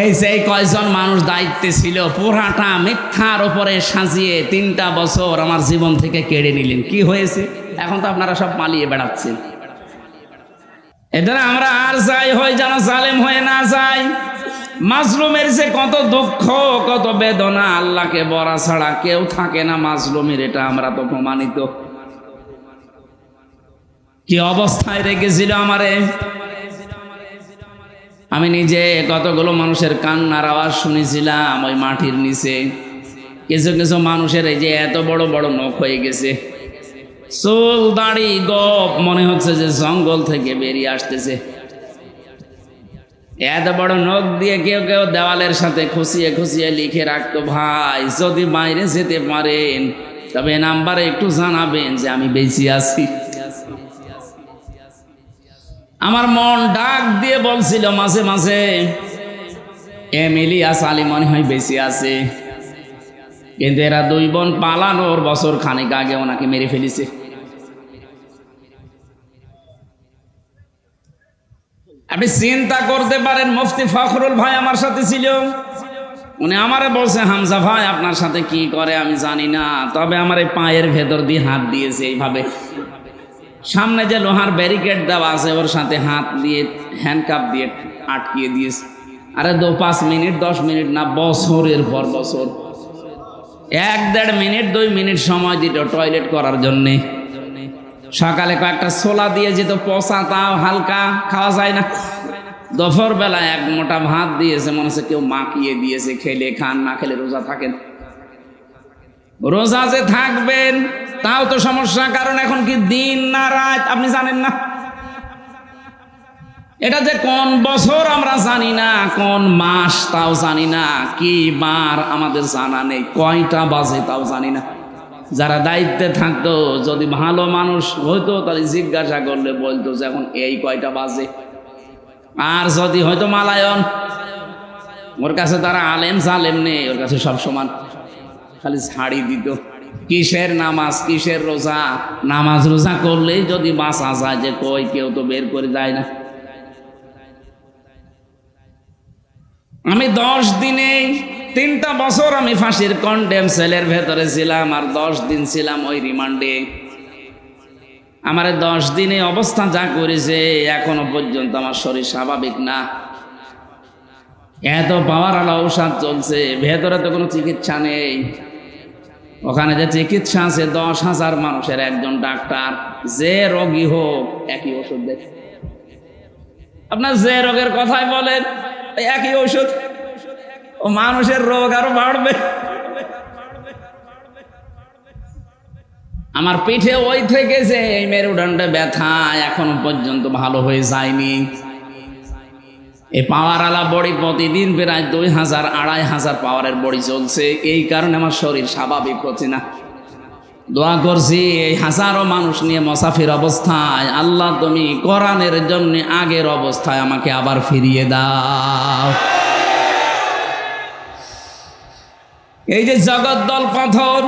এই সেই কয়জন মানুষ দায়িত্বে ছিল, পুরাটা মিথ্যার উপরে সাজিয়ে 3টা বছর আমার জীবন থেকে কেড়ে নিলেন। কি হয়েছে? এখন তো আপনারা সব পালিয়ে বেড়াচ্ছেন। এটা আমরা আর চাই হয় যেন জালেম হয়ে না যায়। মাজলুমের যে কত দুঃখ, কত বেদনা, আল্লাহকে বলা ছাড়া কেউ থাকে না মাজলুমের, এটা আমরা তো প্রমাণিত। কি অবস্থায় রেখেছিল আমারে। আমি নিজে কতগুলো মানুষের কান্নার আওয়াজ শুনেছিলাম ওই মাটির নিচে। কিছু কিছু মানুষের এই যে এত বড় বড় নখ হয়ে গেছে, চুল দাড়ি গপ, মনে হচ্ছে যে জঙ্গল থেকে বেরিয়ে আসতেছে। এত বড় নখ দিয়ে কেউ কেউ দেওয়ালের সাথে খুশিয়ে খুশিয়ে লিখে রাখতো, ভাই যদি বাইরে যেতে পারেন তবে নাম্বারে একটু জানাবেন যে আমি বেঁচে আছি। আমার মন ডাক দিয়ে বলছিল মাঝে মাঝে, এমিলিয়াস আলী মনে হয় বেঁচে আছে, কিন্তু এরা 2 বোন পালানোর বছর খানিক আগে ওনাকে মেরে ফেলেছে। আপনি চিন্তা করতে পারেন, মুফতি ফখরুল ভাই আমার সাথে ছিল, উনি আমারে বলছে হামজা ভাই আপনার সাথে কি করে আমি জানি না, তবে আমার এই পায়ের ভেতর দিয়ে হাত দিয়েছে এইভাবে, সামনে যে লোহার ব্যারিকেড দেওয়া আছে ওর সাথে হাত দিয়ে হ্যান্ডকাপ দিয়ে আটকিয়ে দিয়েছে। আরে 5 মিনিট 10 মিনিট না, বছরের পর বছর, 1-1.5 মিনিট 2 মিনিট সময় দিত টয়লেট করার জন্যে। সকালে কয়েকটা ছোলা দিয়ে যেত, পচা, তাও হালকা খাওয়া যায় না। দুপুর বেলা 1 মোটা ভাত দিয়েছে, মনে হচ্ছে কেউ মাখিয়ে দিয়েছে, খেলে খান, না খেলে রোজা থাকেন। রোজা যে থাকবেন তাও তো সমস্যা, কারণ এখন কি দিন না রাত আপনি জানেন না। এটা যে কোন বছর আমরা জানি না, কোন মাস তাও জানি না, কি বার আমাদের জানা নেই, কয়টা বাজে তাও জানি না। যারা দায়িত্বে থাকতো যদি ভালো মানুষ হইতো তাহলে জিজ্ঞাসা করলে বলতো যে এখন এই কয়টা বাজে। আর যদি হয়তো মালায়ন, ওর কাছে তারা আলেম জালেম নেই, ওর কাছে সব সমান, খালি ছাড়ি দিত। কিসের নামাজ, কিসের রোজা, নামাজ রোজা করলেই যদি বাঁচা যায়, যে কই কেউ তো বের করে দেয় না। আমি 10 দিনে 3টা বছর আমি ফাঁসির কন্ডেম সেলের ভেতরে ছিলাম, আর 10 দিন ছিলাম ওই রিমান্ডে। আমার 10 দিনে অবস্থা যা করেছে এখনো পর্যন্ত আমার শরীর স্বাভাবিক না। এত পাওয়ার আলা ঔষধ চলছে, ভেতরে তো কোনো চিকিৎসা নেই। ওখানে যে চিকিৎসা আছে 10,000 মানুষের একজন ডাক্তার, যে রোগী হোক একই ওষুধ দেয়। আপনার যে রোগের কথাই বলেন একই ওষুধ, ও মানুষের রোগ আরো বাড়বে। আমার পিঠে ওই থেকে যে এই মেরুদণ্ডে ব্যথা এখনো পর্যন্ত ভালো হয়ে যায়নি। এই পাওয়ার আলা বড়ি প্রতিদিন প্রায় 2,000-2,500 পাওয়ারের বড়ি চলছে, এই কারণে আমার শরীর স্বাভাবিক হচ্ছে না। দোয়া করছি এই হাজারো মানুষ নিয়ে মুসাফির অবস্থায়, আল্লাহ তুমি কোরআনের জন্য আগের অবস্থায় আমাকে আবার ফিরিয়ে দাও। এই যে জগদ্দল পাথর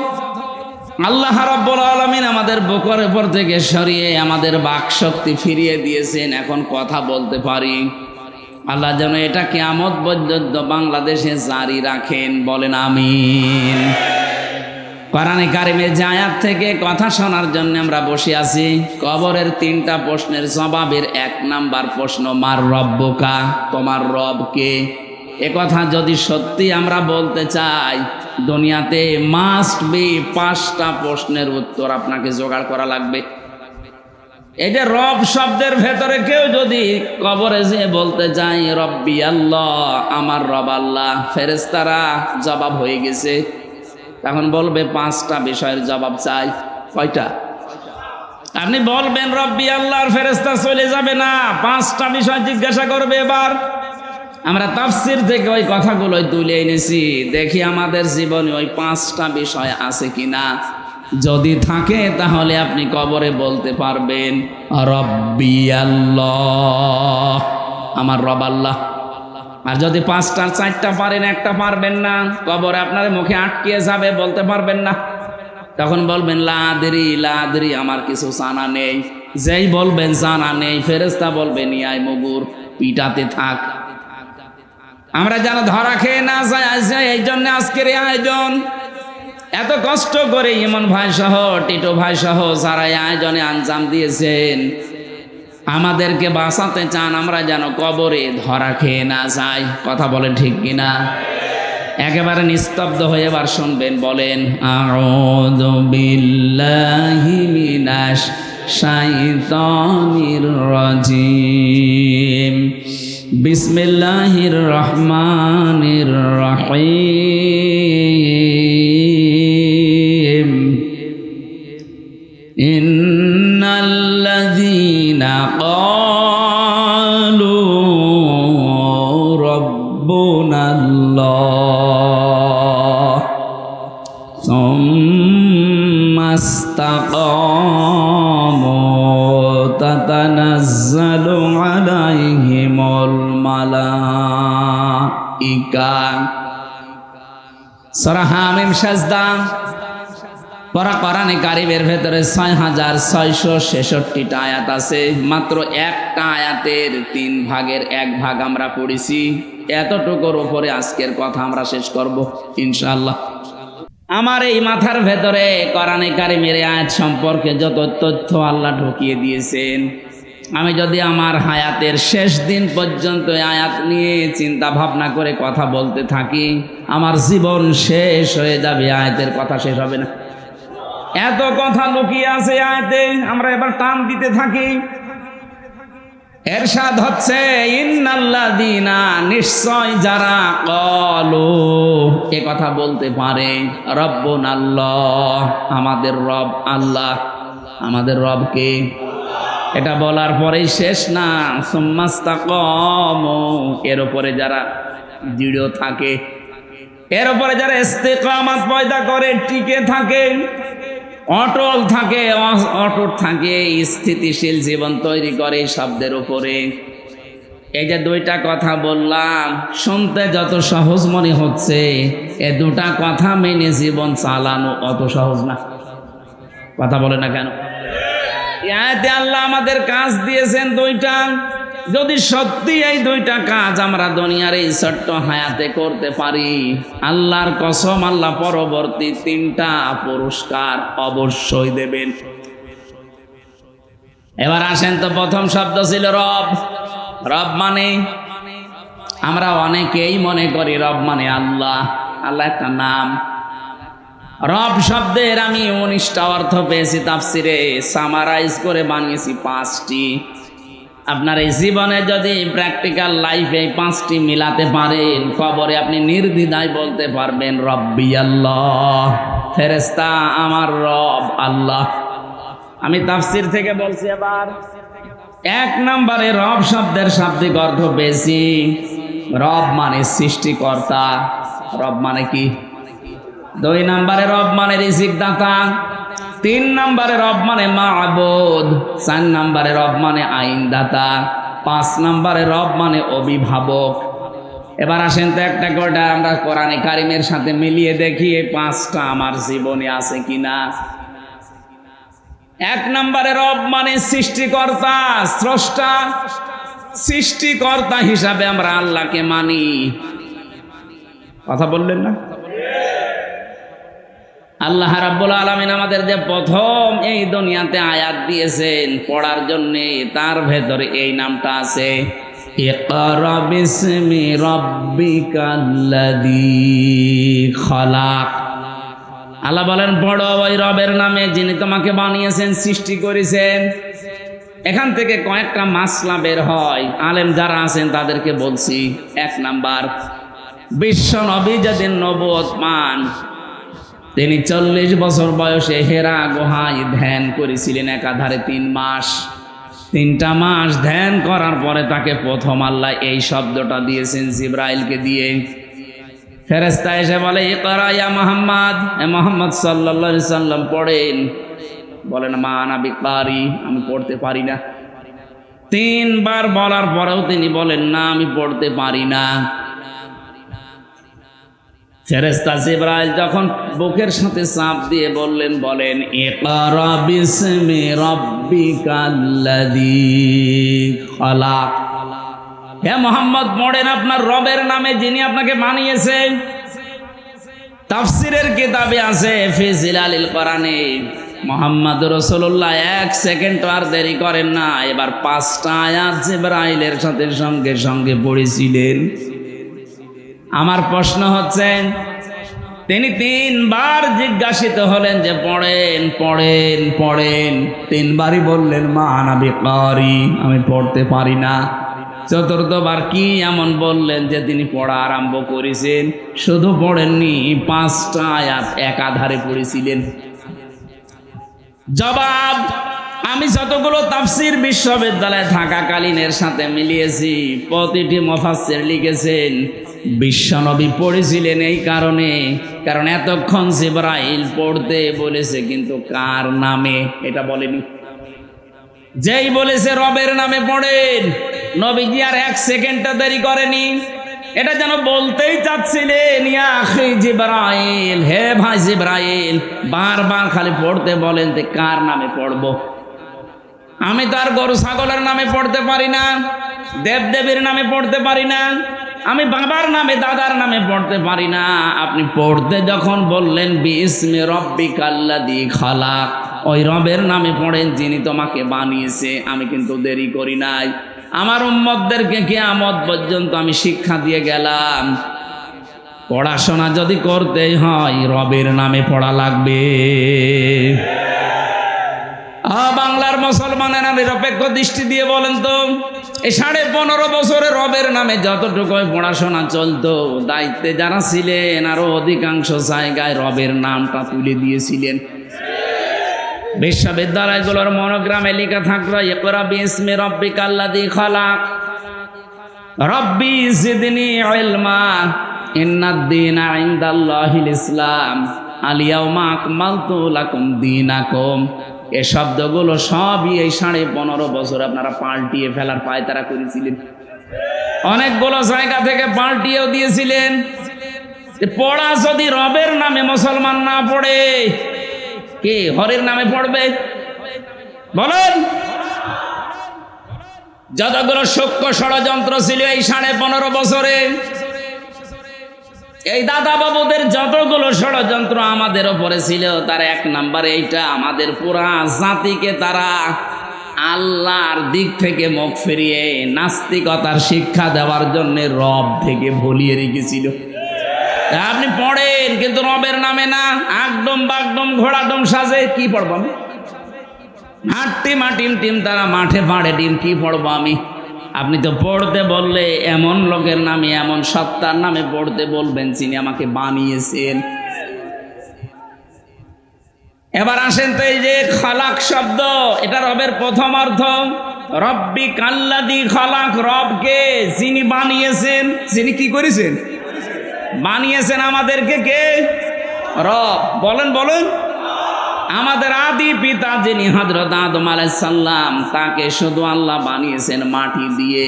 আল্লাহ রাব্বুল আলামিন আমাদের বুকের উপর থেকে সরিয়ে আমাদের বাক শক্তি ফিরিয়ে দিয়েছেন, এখন কথা বলতে পারি। আল্লাহ যেন এটা কিয়ামত পর্যন্ত বাংলাদেশে জারি রাখেন, বলেন আমিন। কোরআনে কারিমের যে আয়াত থেকে কথা শোনার জন্য আমরা বসে আছি, কবরের 3টা প্রশ্নের জবাবের 1 নাম্বার প্রশ্ন, মার রব্বুকা, তোমার রব কে। এ কথা যদি সত্যি আমরা বলতে চাই, দুনিয়াতে মাস্ট বি 5টা প্রশ্নের উত্তর আপনাকে জোগাড় করা লাগবে। এই যে রব শব্দের ভেতরে কেউ যদি কবরে যেয়ে বলতে চাই রব্বি আল্লাহ, আমার রব আল্লাহ, ফেরেশতারা জবাব হয়ে গেছে, তখন বলবে 5টা বিষয়ের জবাব চাই। কয়টা? আপনি বলবেন রব্বি আল্লাহর, ফেরেশতা চলে যাবে না, 5টা বিষয় জিজ্ঞাসা করবে। এবার আমরা তাফসীর থেকে ওই কথাগুলোই তুলে এনেছি, দেখি আমাদের জীবনে ওই 5টা বিষয় আছে কিনা। যদি থাকে তাহলে আপনি কবরে বলতে পারবেন রব্বি আল্লাহ, আমার রব আল্লাহ। আর যদি 5টার 4টা পারেন, 1টা পারবেন না, কবরে আপনার মুখে আটকিয়ে যাবে, বলতে পারবেন না। তখন বলবেন লা আদরি, আমার কিছু জানা নেই। যেই বলবেন জানা নেই, ফেরেশতা বলবে নিয়ে আয় মুগুর, পিটাতে থাক। আমরা যেন ধরা খেয়ে না যাই, এই জন্য আজকের এই আয়োজন। এত কষ্ট করে ইমন ভাই সহ, টিটো ভাই সহ যারা এই আয়োজনে আঞ্জাম দিয়েছেন, আমাদেরকে বাঁচাতে চান, আমরা যেন কবরে ধরা খেয়ে না যাই। কথা বলেন ঠিক কিনা? একেবারে নিস্তব্ধ হয়ে এবার শুনবেন, বলেন আউযু বিল্লাহি মিনাশ শাইতানির রাজিম, বিসমিল্লাহির রহমানির রহিম, ইন্নাল্লাযীনা ক্বালু রাব্বুনাল্লাহ সুম্মা ইসতাকামু তাতানাজ্জালু আলাইহিমুল মালাইকা। সূরা হামিম সাজদা পড়া কোরআনে কারিমের ভেতরে 6,666টা আয়াত আছে। মাত্র একটা আয়াতের 3 ভাগের 1 ভাগ আমরা পড়েছি। এতটুকুর উপরে আজকের কথা আমরা শেষ করব ইনশাআল্লাহ। আমার এই মাথার ভেতরে কোরআনে কারিমের আয়াত সম্পর্কে যত তথ্য আল্লাহ ঢুকিয়ে দিয়েছেন, আমি যদি আমার হায়াতের শেষ দিন পর্যন্ত আয়াত নিয়ে চিন্তা ভাবনা করে কথা বলতে থাকি, আমার জীবন শেষ হয়ে যাবে, আয়াতের কথা শেষ হবে না। এত কথা লুকিয়ে আছে আয়াতে, আমরা এবার টান দিতে থাকি। এরশাদ হচ্ছে ইন্নাল্লাযীনা, নিশ্চয় যারা ক্বালু, এ কথা বলতে পারে রব্বুনাল্লাহ, আমাদের রব আল্লাহ। আমাদের রব কে? এটা বলার পরেই শেষ না, সুম্মাস্তাকামু, এর উপরে যারা দৃঢ় থাকে, এর উপরে যারা ইস্তেকামাত পয়দা করে, টিকে থাকে, অটল থাকে, অটুট থাকে, স্থিতিশীল জীবন তৈরি করে শব্দের উপরে। এই যে দুইটা কথা বললাম, শুনতে যত সহজ মনে হচ্ছে, এ দুটা কথা মেনে জীবন চালানো অত সহজ না। কথা বলে না কেন? এতে আল্লাহ আমাদের কাজ দিয়েছেন দুইটা। যদি সত্যি এই দুইটা কাজ আমরা দুনিয়ার এই ছোট্ট হায়াতে করতে পারি, আল্লাহর কসম আল্লাহ পরবর্তী 3টা পুরস্কার অবশ্যই দেবেন। এবার আসেন তো, প্রথম শব্দ ছিল রব। রব মানে, আমরা অনেকেই মনে করি রব মানে আল্লাহ। আল্লাহ একটা নাম। রব শব্দের আমি 19টা অর্থ পেয়েছি তাফসিরে, সামারাইজ করে বানিয়েছি 5টি। আপনার এই জীবনে যদি প্র্যাকটিক্যাল লাইফে 5টি মিলাতে পারেন, কবরে আপনি নির্দ্বিধায় বলতে পারবেন রব্বি আল্লাহ, ফেরেশতা আমার রব আল্লাহ। আমি তাফসির থেকে বলছি। এবার 1 নম্বরে রব শব্দের শাব্দিক অর্থ পেয়েছি, রব মানে সৃষ্টিকর্তা। রব মানে কি? 2 নম্বরে রব মানে রিজিক দাতা। 3 নম্বরে রব মানে মাবুদ। 4 নম্বরে রব মানে আইনদাতা। 5 নম্বরে রব মানে অভিভাবক। এবার আসেন তো একটা করে আমরা কোরআনে কারিমের সাথে মিলিয়ে দেখি এই 5টা আমার জীবনে আছে কিনা। 1 নম্বরে রব মানে সৃষ্টিকর্তা, স্রষ্টা। সৃষ্টিকর্তা হিসাবে আমরা আল্লাহকে মানি। কথা বললেন না? আল্লাহ রাব্বুল আলামিন আমাদের যে প্রথম এই দুনিয়াতে আয়াত দিয়েছেন পড়ার জন্যে, তার ভেতরে এই নামটা আছে, ইকরা বিসমি রাব্বিকাল্লাযী খালাক। আল্লাহ বলেন পড়ো ওই রবের নামে যিনি তোমাকে বানিয়েছেন, সৃষ্টি করেছেন। এখান থেকে কয়েকটা মাসলা বের হয়, আলেম যারা আছেন তাদেরকে বলছি। 1 নাম্বার, বিশ্ব নবী যেদিন নবুয়ত পান, তিনি 40 বছর বয়সে হেরা গুহায় ধ্যান করেছিলেন একাধারে 3 মাস। 3টা মাস ধ্যান করার পরে তাকে প্রথম আল্লাহ এই শব্দটা দিয়েছেন জিবরাইলকে দিয়ে। ফেরেশতা এসে বলে ইকরা ইয়া মুহাম্মদ, এ মুহাম্মদ সাল্লাল্লাহু আলাইহি সাল্লাম পড়েন। বলেন মা আনা বিকারি, আমি পড়তে পারি না। 3 বার বলার পরেও তিনি বলেন না, আমি পড়তে পারি না। ফেরেশতা জিবরাইল যখন বুকের সাথে চাপ দিয়ে বলেন ইকরা বিসমি রাব্বিকাল্লাযী খালাক, হে মুহাম্মদ পড়েন আপনার রবের নামে যিনি আপনাকে বানিয়েছেন। তাফসীরের কিতাবে আছে ফি জিলালিল কোরআনে, মুহাম্মদ রাসূলুল্লাহ 1 সেকেন্ড আর দেরি করেন না, এবার 5টা আয়াত জিবরাইলের সাথে সঙ্গে সঙ্গে পড়েছিলেন। আমার প্রশ্ন হচ্ছে, তিনি 3 বার জিজ্ঞাসিত হলেন যে পড়েন পড়েন পড়েন, 3 বারই বললেন মা আনা বিকারি, আমি পড়তে পারি না। 4র্থবার কি এমন বললেন যে তিনি পড়া আরম্ভ করেছেন? শুধু পড়েননি, 5টা আয়াত একাধারে পড়েছিলেন। জবাব, আমি যতগুলো তাফসীর বিশ্ববিদ্যালয়ে থাকাকালীনের সাথে মিলিয়েছি, প্রতিটি মুফাসসির লিখেছেন বিশ্বনবী পড়েছিলেন এই কারণে, কারণ এতক্ষণ জিবরাইল পড়তে বলেছে, কিন্তু কার নামে এটা বলেনি। যেই বলেছে রবের নামে পড়েন, নবীজি আর 1 সেকেন্ডটা দেরি করেনি। এটা যেন বলতেই চাচ্ছিলেন ইয়া আখি জিবরাইল, হে ভাই জিবরাইল, বারবার খালি পড়তে বলেন যে কার নামে পড়বো। আমি তার গরু ছাগলের নামে পড়তে পারি না, দেবদেবীর নামে পড়তে পারি না, আমি বাবার নামে দাদার নামে পড়তে পারি না। আপনি পড়তে যখন বললেন বিসমি রাব্বিকাল্লাযী খালাক, ওই রবের নামে পড়েন যিনি তোমাকে বানিয়েছে। আমি কিন্তু দেরি করি নাই। আমার উম্মতদেরকে কিয়ামত পর্যন্ত আমি শিক্ষা দিয়ে গেলাম, পড়াশোনা যদি করতেই হয় রবের নামে পড়া লাগবে। বাংলার মুসলমানেরা নিরপেক্ষ দৃষ্টি দিয়ে বলেন তো, এই 15.5 বছরে রবের নামে যতটুকু পড়াশোনা চলতো, দায়িত্বে যারা ছিলেন আরো অধিকাংশ জায়গায় রবের নামটা তুলে দিয়েছিলেন। বিশ্ববিদ্যালয়গুলোর মনোগ্রামে লেখা থাকলো ইকরা বিসমি রাব্বিকাল্লাযী খালাক রব্বি জিদনি ইলমা ইন্নাদ-দীনা ইনদাল্লাহিল ইসলাম আল ইয়াউমা আকমালতু লাকুম দীনাকুম। এই শব্দগুলো সবই এই 15.5 বছর আপনারা পাল্টিয়ে ফেলার পায়তারা করেছিলেন। অনেকগুলো জায়গা থেকে পাল্টিয়েও দিয়েছিলেন। পড়া যদি রবের নামে মুসলমান না পড়ে, কে হরের নামে পড়বে বলেন? যতগুলো সূক্ষ্ম ষড়যন্ত্র ছিল এই 15.5 বছরে, এই দাদা বাবুদের যতগুলো ষড়যন্ত্র আমাদের ওপরে ছিল, তার 1 নম্বরে এইটা, আমাদের পুরা জাতিকে তারা আল্লাহর দিক থেকে মুখ ফিরিয়ে নাস্তিকতার শিক্ষা দেওয়ার জন্য রব থেকে ভুলিয়ে রেখেছিল। আপনি পড়েন কিন্তু রবের নামে না, আকডম বাগডম ঘোড়াডম সাজে কি পড়বো আমি? হাট্টি মাটিম টিম তারা মাঠে পাড়ে ডিম, কি পড়বো আমি? আপনি তো পড়তে বললে এমন লোকের নামে, এমন সত্তার নামে পড়তে বলবেন যিনি আমাকে বানিয়েছেন। এবার আসেন তো, এই যে খালাক শব্দ, এটা রবের প্রথম অর্থ। রব্বি কাল্লাযী খালাক, রবকে যিনি বানিয়েছেন। যিনি কি করেছেন? বানিয়েছেন আমাদেরকে। কে? রব। বলেন বলেন। আমাদের আদি পিতা যিনি হযরত আদম আলাইহিস সালাম, তাকে শুধু আল্লাহ বানিয়েছেন মাটি দিয়ে।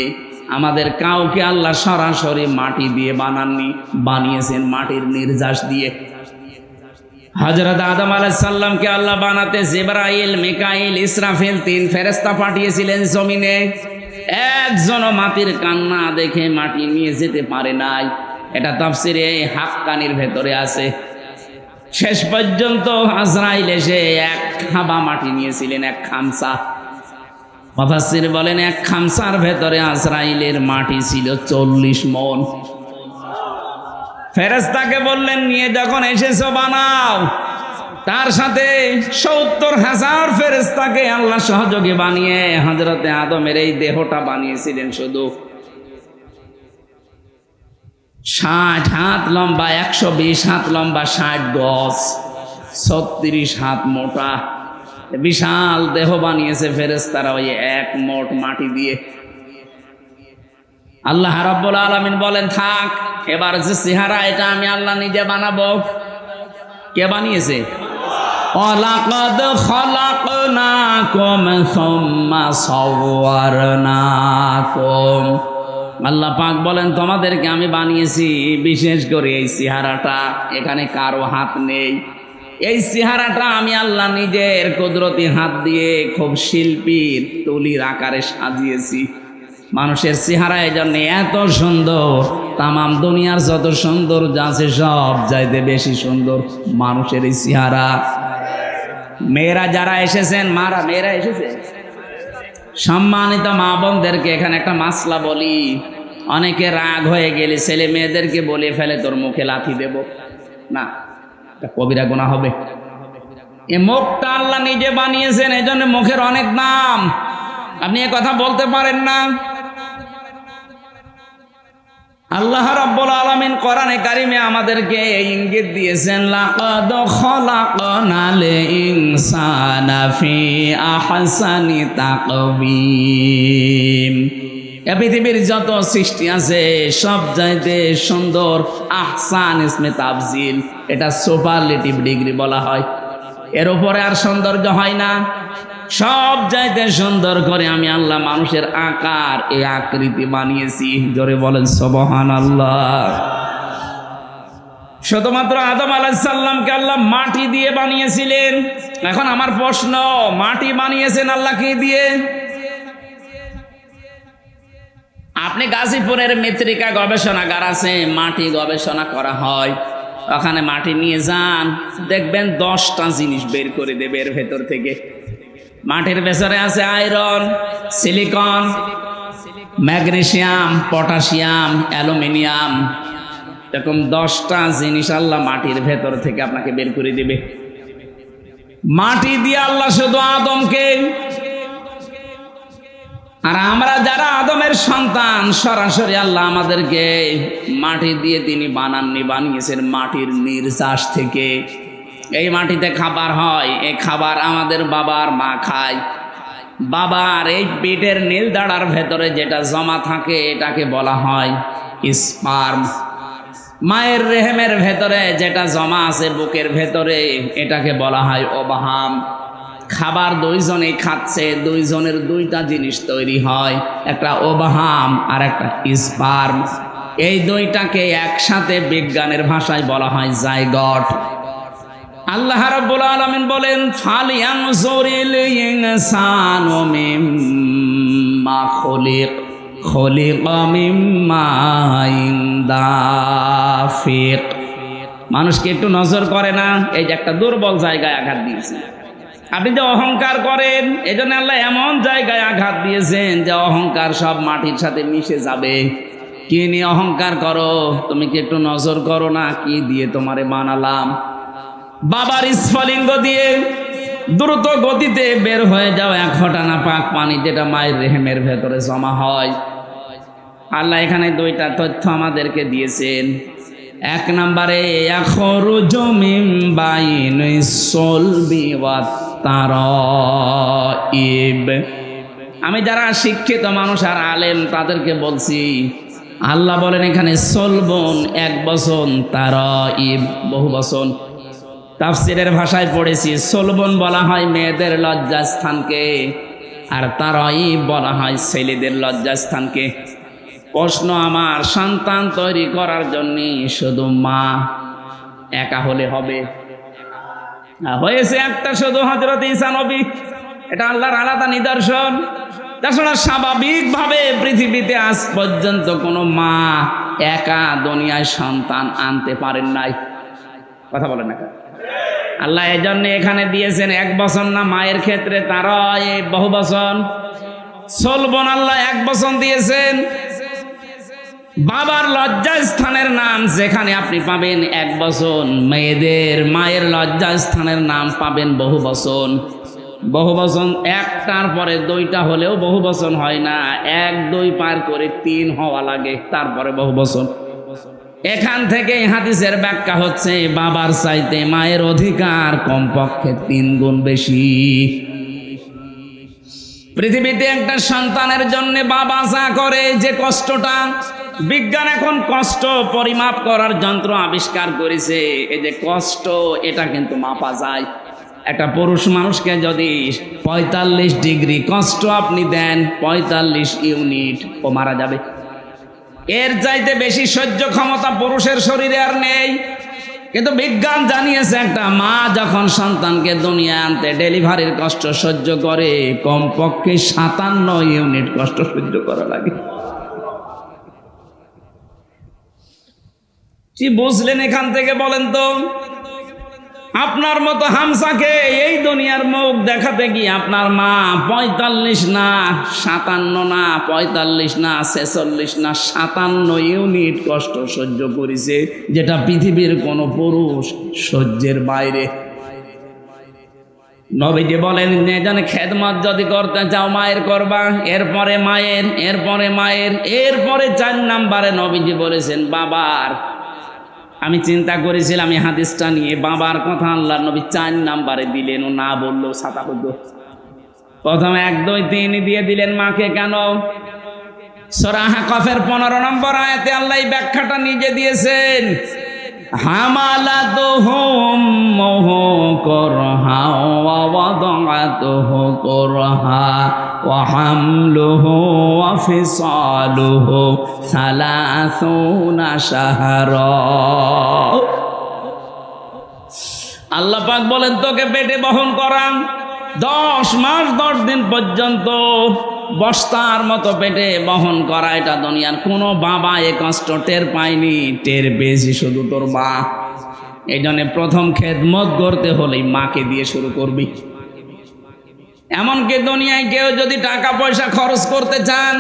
আমাদের কাউকে আল্লাহ সরাসরি মাটি দিয়ে বানাননি, বানিয়েছেন মাটির নির্যাস দিয়ে। হযরত আদম আলাইহিস সালামকে আল্লাহ বানাতে জিবরাইল, মিকাইল, ইসরাফিল 3 ফেরেশতা পাঠিয়েছিলেন জমিনে। একজনও মাটির কান্না দেখে মাটি নিয়ে যেতে পারে নাই। এটা তাফসিরে হাক্কানির ভেতরে আছে। শেষ পর্যন্ত আজরাইল এসে 1 খাবা মাটি নিয়েছিলেন, 1 খামসা। মুফাসসির বলেন 1 খামসার ভেতরে আজরাইলের মাটি ছিল 40 মণ। ফেরেশতাকে বললেন নিয়ে যখন এসেছো বানাও। তার সাথে 70,000 ফেরেশতাকে আল্লাহ সহযোগী বানিয়ে হযরতে আদমের এই দেহটা বানিয়েছিলেন শুধু 60 হাত লম্বা, 120 হাত লম্বা, 60 গজ, 36 হাত মোটা, বিশাল দেহ বানিয়েছে ফেরেশতারা ওই 1 মোট মাটি দিয়ে। আল্লাহ রাব্বুল আলামিন বলেন থাক, এবার যে চেহারা এটা আমি আল্লাহ নিজে বানাবো। কে বানিয়েছে? ওয়ালাকাদ খালাকনাকুম সুম্মা সাওয়ারনাকুম। আল্লাহ পাক বলেন তোমাদেরকে আমি বানিয়েছি, বিশেষ করে এই চেহারাটা, এখানে কারো হাত নেই। এই চেহারাটা আমি আল্লাহ নিজের কুদরতি হাত দিয়ে খুব শিল্পীর তুলির আকারে সাজিয়েছি। মানুষের চেহারা এই জন্য এত সুন্দর, তামাম দুনিয়ার যত সুন্দর আছে সব চাইতে বেশি সুন্দর মানুষের এই চেহারা। মেয়েরা যারা এসেছেন, মেয়েরা এসেছে, সম্মানিত মা বোনদেরকে এখানে একটা মাসলা বলি। অনেকে রাগ হয়ে গেলে ছেলে মেয়েদেরকে বলে ফেলে তোর মুখে লাথি দেব না, কবিরা গুনাহ হবে। এ মুখটা আল্লাহ নিজে বানিয়েছেন, এই জন্য মুখের অনেক নাম। আপনি এ কথা বলতে পারেন না। আল্লাহ রাব্বুল আলামিন কোরআনে কারিমে আমাদেরকে ইঙ্গিত দিয়েছেন, লাকাদ খালাকনাল ইনসানা ফি আহসানি তাকবীম। এই পৃথিবীর যত সৃষ্টি আছে সব চাইতে সুন্দর আহসান ইসমে তাফজিল, এটা সুপারলেটিভ ডিগ্রি বলা হয়। এর উপরে আর সৌন্দর্য হয় না। সব চাইতে সুন্দর করে আমি আল্লাহ মানুষের আকার, এই আকৃতি বানিয়েছি। জোরে বলেন সুবহানাল্লাহ। শুধুমাত্র আদম আলাইহিস সালামকে আল্লাহ মাটি দিয়ে বানিয়েছিলেন। এখন আমার প্রশ্ন, মাটি বানিয়েছেন আল্লাহ কি দিয়ে? আপনি গাজীপুরের মৃত্তিকা গবেষণাগার আছে, মাটি গবেষণা করা হয়, ওখানে মাটি নিয়ে যান, দেখবেন 10টা জিনিস বের করে দেবে এর ভেতর থেকে। মাটির ভেতরে আছে iron, silicon, magnesium, potassium, aluminium, এরকম 10টা জিনিস আল্লাহ মাটির ভেতর থেকে আপনাকে বের করে দিবে। মাটি দিয়ে আল্লাহ শুধু আদমকে, আর আমরা যারা আদমের সন্তান, সরাসরি আল্লাহ আমাদেরকে মাটি দিয়ে তিনি বানাননি, বানিয়েছেন মাটির নির্যাস থেকে। এই মাটিতে খাবার হয়, এই খাবার আমাদের বাবার মা খায়। বাবার এই পেটের নীল দাঁড়ার ভেতরে যেটা জমা থাকে এটাকে বলা হয় স্পার্ম। মায়ের রেহেমের ভেতরে যেটা জমা আছে বুকের ভেতরে এটাকে বলা হয় ওবাহাম। খাবার দুইজনেই খাচ্ছে, দুইজনের দুইটা জিনিস তৈরি হয়, একটা ওবাহাম আর একটা স্পার্ম। এই দুইটাকে একসাথে বিজ্ঞানের ভাষায় বলা হয় জাইগট। আল্লাহ রাব্বুল আলামিন বলেন ফালিয়ানজুরিল ইনসানু মিম্মা খুলিকা মিম্মা দাফিক। মানুষকে একটু নজর করে না, এই যে একটা দুর্বল জায়গায় আঘাত দিয়েছে। আপনি যে অহংকার করেন এই জন্য আল্লাহ এমন জায়গায় আঘাত দিয়েছেন যে অহংকার সব মাটির সাথে মিশে যাবে। কি নিয়ে অহংকার করো? তুমি কি একটু নজর করো না কি দিয়ে তোমারে বানালাম? বাবার স্ফলিঙ্গ দিয়ে দ্রুত গতিতে বের হয়ে যাও এক ফোঁটা না পাক পানি, যেটা মায়ের রেহেমের ভেতরে জমা হয়। আল্লাহ এখানে দুইটা তথ্য আমাদেরকে দিয়েছেন। এক নম্বরে ইয়াখরুজু মিন বাইনিস সুলবি ওয়াত তারাইব। আমি যারা শিক্ষিত মানুষ আর আলেম তাদেরকে বলছি, আল্লাহ বলেন এখানে সলবন এক বচন, তারাইব বহু বচন। তাফসীরের ভাষায় পড়েছি সলবন বলা হয় মেয়েদের লজ্জাস্থানকে, আর তারাইব বলা হয় ছেলেদের লজ্জাস্থানকে। প্রশ্ন আমার, সন্তান তৈরি করার জন্য শুধু মা একা হলে হবে? হয়েছে একটা শুধু হযরত ঈসা নবী, এটা আল্লাহর আলাদা নিদর্শন। তাছাড়া স্বাভাবিকভাবে পৃথিবীতে আজ পর্যন্ত কোনো মা একা দুনিয়ায় সন্তান আনতে পারেন নাই। কথা বলেন না আল্লাহ এই জন্য এখানে দিয়েছেন এক বচন না, মায়ের ক্ষেত্রে তারা বহু বচন। সলবন আল্লাহ এক বচন দিয়েছেন। বাবার লজ্জাস্থানের নাম যেখানে আপনি পাবেন এক বচন, মেয়েদের মায়ের লজ্জাস্থানের নাম পাবেন বহু বচন। বহু বচন একটার পরে দুইটা হলেও বহু বচন হয় না, এক দুই পার করে তিন হওয়া লাগে, তারপরে বহু বচন। এখান থেকে হাদিসের ব্যাখ্যা হচ্ছে বাবার চাইতে মায়ের অধিকার কমপক্ষে 3 গুণ বেশি। পৃথিবীতে একটা সন্তানের জন্য বাবা যা করে, যে কষ্টটা, বিজ্ঞান এখন কষ্ট পরিমাপ করার যন্ত্র আবিষ্কার করেছে। এই যে কষ্ট, এটা কিন্তু মাপা যায়। একটা পুরুষ মানুষকে যদি 45 ডিগ্রি কষ্ট আপনি দেন, 45 ইউনিট, ও মারা যাবে। এর চাইতে বেশি সহ্য ক্ষমতা পুরুষের শরীরে আর নেই। কিন্তু বিজ্ঞান জানিয়েছে একটা মা যখন সন্তানকে দুনিয়া আনতে ডেলিভারির কষ্ট সহ্য করে, কমপক্ষে 57 ইউনিট কষ্ট সহ্য করা লাগে। কি বুঝলেন এখান থেকে বলেন তো? আপনার মতো হামসাকে এই দুনিয়ার মুখ দেখাতে গিয়ে আপনার মা 45 না 57 না 45 না 46 না 57 ইউনিট কষ্ট সহ্য করেছে, যেটা পৃথিবীর কোনো পুরুষ সহ্যের বাইরে। নবীজি বলেন যেন খেদমত যদি করতে চাও মায়ের করবা, এরপরে মায়ের, এরপরে মায়ের, এরপরে 4 নম্বরে নবীজি বলেছেন বাবার। আমি চিন্তা করেছিলাম এই হাদিসটা নিয়ে, বাবার কথা আল্লাহর নবী 4 নম্বরে দিলেন, ও না বললেও ছাতা হতো। প্রথমে 1 2 3 দিয়ে দিলেন মাকে কেন? সূরা আহকাফের 15 নম্বর আয়াতে আল্লাহ এই ব্যাখ্যাটা নিজে দিয়েছেন। হামালাতুহু উম্মুহু কুরহা ওয়া ওয়াদাআতুহু কুরহা ওয়া হামলুহু ওয়া ফিসালুহু 30 শাহরা। আল্লাহ পাক বলেন তোকে পেটে বহন করা 10 মাস 10 দিন পর্যন্ত বস্তার মতো পেটে বহন করা, এটা দুনিয়ার কোনো বাবা এ কষ্ট টের পায়নি। টের পেয়েছি শুধু তোর মা। এই জন্য প্রথম খেদমত করতে হলেই মাকে দিয়ে শুরু করবি। এমনকি দুনিয়ায় কেউ যদি টাকা পয়সা খরচ করতে চান,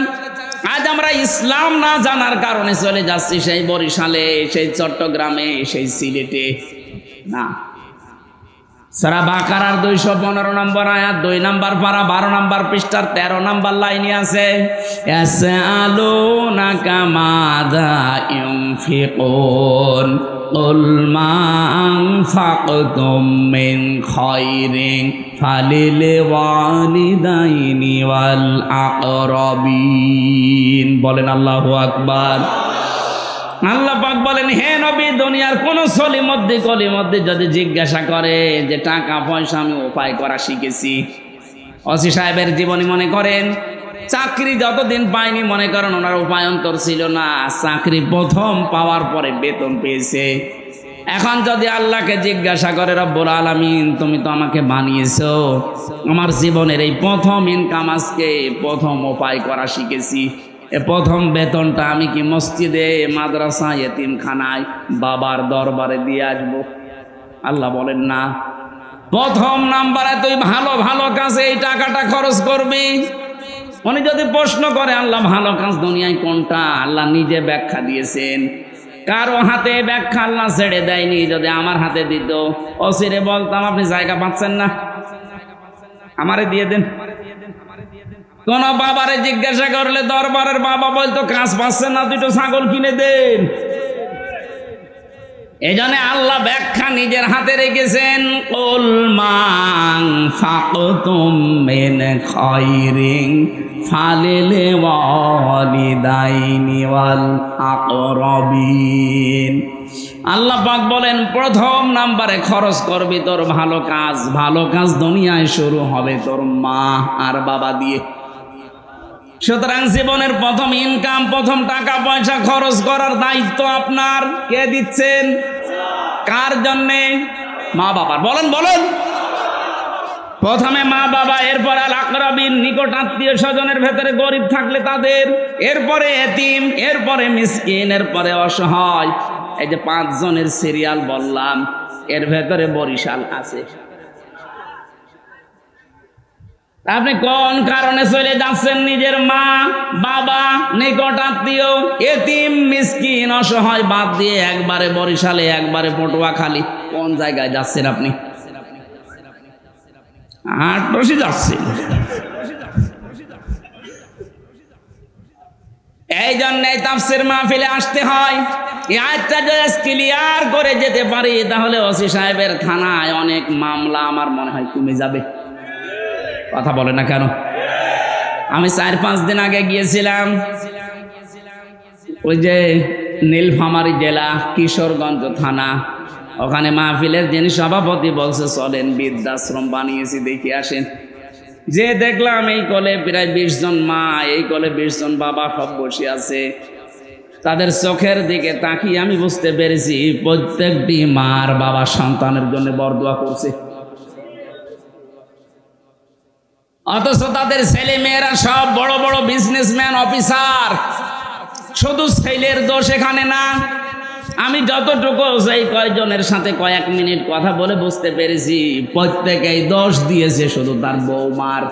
আজ আমরা ইসলাম না জানার কারণে চলে যাচ্ছি সেই বরিশালে, সেই চট্টগ্রামে, সেই সিলেটে। না, সূরা বাকারার 215 নম্বর আয়াত 2 নম্বর পারা 12 নম্বর পৃষ্ঠার 13 নম্বর লাইনে আছে, ইয়াসআলুনাকা মাযা ইউনফিকুন। কুল মা আনফাকতুম মিন খায়রিন ফালিল ওয়ালিদাইনি ওয়াল আকরাবিন। বলেন আল্লাহু আকবার। আল্লাহ পাক বলেন, হে নবী, দুনিয়ার কোন সলি মধ্যে কলি মধ্যে যদি জিজ্ঞাসা করে যে টাকা পয়সা আমি উপায় করা শিখেছি, ওসি সাহেবের জীবনী মনে করেন, চাকরি যতদিন পায়নি মনে করেন ওনার উপায়ন্তর ছিল না, চাকরি প্রথম পাওয়ার পরে বেতন পেয়েছে। এখন যদি আল্লাহকে জিজ্ঞাসা করে, রব্বুল আলামিন তুমি তো আমাকে বানিয়েছো, আমার জীবনের এই প্রথম ইনকাম আজকে প্রথম উপায় করা শিখেছি, এ প্রথম বেতনটা আমি কি মসজিদে, মাদ্রাসা, এতিমখানায়, বাবার দরবারে দিয়ে আসবো? আল্লাহ বলেন না, প্রথম নাম্বারে তুই ভালো ভালো কাজে এই টাকাটা খরচ করবি। উনি যদি প্রশ্ন করে আল্লাহ ভালো কাজ দুনিয়ায় কোনটা, আল্লাহ নিজে ব্যাখ্যা দিয়েছেন। কারো হাতে ব্যাখ্যা আল্লাহ ছেড়ে দেয়নি। যদি আমার হাতে দিত, অসিরে বলতাম আপনি জায়গা পাচ্ছেন না, আমারে দিয়ে দেন। কোন বাবারে জিজ্ঞাসা করলে দরবারের বাবা বলতো কাজ পাচ্ছেন না, দুটো ছাগল কিনে দেন। এই জন্য আল্লাহ ব্যাখ্যা নিজের হাতে রেখেছেন। কুল মা আনফাকতুম মিন খায়রিন ফালিল ওয়ালিদাইনি ওয়াল আকরাবিন। আল্লাহ পাক বলেন, প্রথম নাম্বারে খরচ করবি তোর ভালো কাজ। ভালো কাজ দুনিয়ায় শুরু হবে তোর মা আর বাবা দিয়ে। সুতরাং জীবনের প্রথম ইনকাম, প্রথম টাকা পয়সা খরচ করার দায়িত্ব আপনার। কে দিচ্ছেন? কার জন্যে? মা বাবার। বলেন বলেন। প্রথমে মা বাবা, এরপর আল আকরাবিন, নিকট আত্মীয় স্বজনের ভেতরে গরিব থাকলে তাদের, এরপরে এতিম, এরপরে মিসকিন, এরপরে অসহায়। এই যে 5 জনের সিরিয়াল বললাম, এর ভেতরে বরিশাল আছে। আপনি কোন কারণে চলে যাচ্ছেন? নিজের মা বাবা, নিকট আত্মীয়, এতিম, মিসকিন, অসহায় বাদ দিয়ে একবারে বরিশালে, একবারে পটুয়াখালী। কোন জায়গায় যাচ্ছেন আপনি? আটরশি যাচ্ছেন। এই জন্যই তাফসীর মাহফিলে আসতে হয়। এই আয়াতটা যদি ক্লিয়ার করে যেতে পারি, তাহলে ওসি সাহেবের থানায় অনেক মামলা আমার মনে হয় কমে যাবে। কথা বলে না কেন? আমি 4-5 দিন আগে গিয়েছিলাম ওই যে নীলফামারী জেলা কিশোরগঞ্জ থানা, ওখানে মাহফিলের যিনি সভাপতি বলছে চলেন বৃদ্ধাশ্রম বানিয়েছি দেখে আসেন। যে দেখলাম এই কলে প্রায় 20 জন মা, এই কলে 20 জন বাবা সব বসে আছে। তাদের চোখের দিকে তাকিয়ে আমি বুঝতে পেরেছি প্রত্যেকটি মার বাবা সন্তানের জন্য বরদোয়া করছে, অথচ তাদের ছেলে মেয়েরা সব বড় বড় বিজনেসম্যান, অফিসার। শুধু ছেলের দোষ এখানে না। আমি যতটুকু সেই কয়েকজনের সাথে কয়েক মিনিট কথা বলে বুঝতে পেরেছি প্রত্যেকেই দোষ দিয়েছে শুধু তার বৌমার।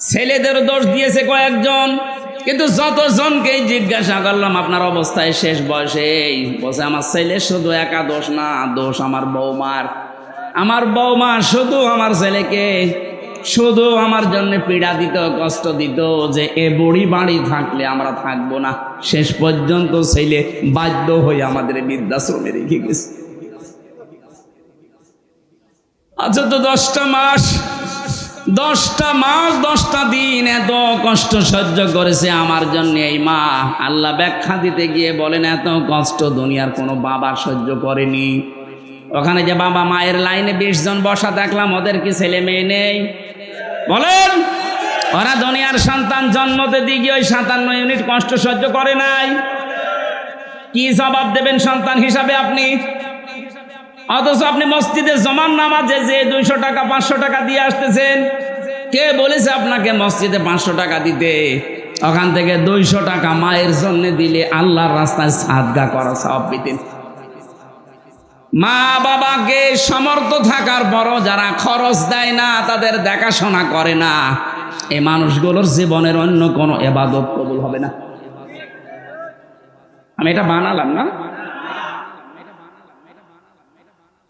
ছেলেদের দোষ দিয়েছে কয়েকজন, কিন্তু যতজনকেই জিজ্ঞাসা করলাম আপনার অবস্থায় শেষ বয়সে, বলছে আমার ছেলের শুধু একা দোষ না, দোষ আমার বৌমার। আমার বৌমা শুধু আমার ছেলেকে শুধু আমার জন্য পীড়া দিত, কষ্ট দিত, যে এ বুড়ি বাড়ি থাকলে আমরা থাকবো না। শেষ পর্যন্ত ছেলে বাধ্য হয়ে আমাদের বৃদ্ধাশ্রমে রেখে গেছে। আচ্ছা, তো 10টা মাস 10টা দিন এত কষ্ট সহ্য করেছে আমার জন্য এই মা। আল্লাহ ব্যাখ্যা দিতে গিয়ে বলেন এত কষ্ট দুনিয়ার কোনো বাবা সহ্য করেনি। ওখানে যে বাবা মায়ের লাইনে 20 জন বসা দেখলাম, ওদের কি ছেলে মেয়ে নেই? বলেন, ওরা দুনিয়ার সন্তান জন্মতে দিয়ে ওই 57 ইউনিট কষ্ট সহ্য করে নাই? কি জবাব দেবেন সন্তান হিসাবে আপনি? অথচ আপনি মসজিদে জমান নামাজে যে 200 টাকা 500 টাকা দিয়ে আসতেছেন, কে বলেছে আপনাকে মসজিদে 500 টাকা দিতে? ওখান থেকে 200 টাকা মায়ের জন্য দিলে আল্লাহর রাস্তায় সাদগা করা সওয়াব পেতেন। মা বাবাকে সমর্থ থাকার পরও যারা খরচ দেয় না, তাদের দেখাশোনা করে না, এই মানুষগুলোর জীবনের অন্য কোনো ইবাদত কবুল হবে না। আমি এটা বানালাম না।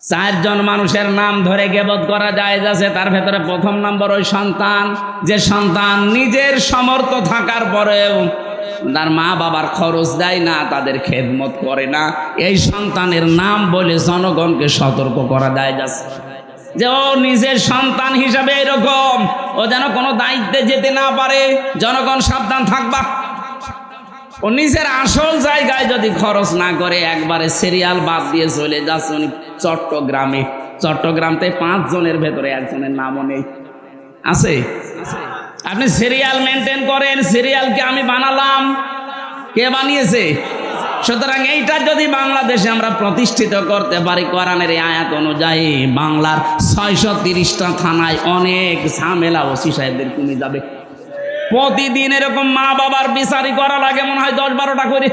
4 জন মানুষের নাম ধরে গীবত করা জায়েজ আছে। তার ভেতরে প্রথম নম্বর ওই সন্তান, যে সন্তান নিজের সমর্থ থাকার পরেও তার মা বাবার খরচ দেয় না, তাদের খেদমত করে না, এই সন্তানের নাম বলে জনগণকে সতর্ক করা যায় যাচ্ছে যে ও নিজের সন্তান হিসাবে এরকম, ও যেন কোনো দায়িত্বে যেতে না পারে, জনগণ সাবধান থাকবা। ও নিজের আসল জায়গায় যদি খরচ না করে, একবারে সিরিয়াল বাদ দিয়ে চলে যাচ্ছে উনি চট্টগ্রামে। চট্টগ্রামতে 5 জনের ভেতরে একজনের নামও নেই, আছে? আপনি সিরিয়াল মেনটেন করেন, সিরিয়ালকে আমি বানালাম, কে বানিয়েছে? সুতরাং এইটা যদি বাংলাদেশে আমরা প্রতিষ্ঠিত করতে পারি কোরআনের এই আয়াত অনুযায়ী, বাংলার 630টা থানায় অনেক ঝামেলা ওসি সাহেবদের কমে যাবে। প্রতিদিন এরকম মা বাবার বিচারি করা লাগে মনে হয় 10-12টা করে।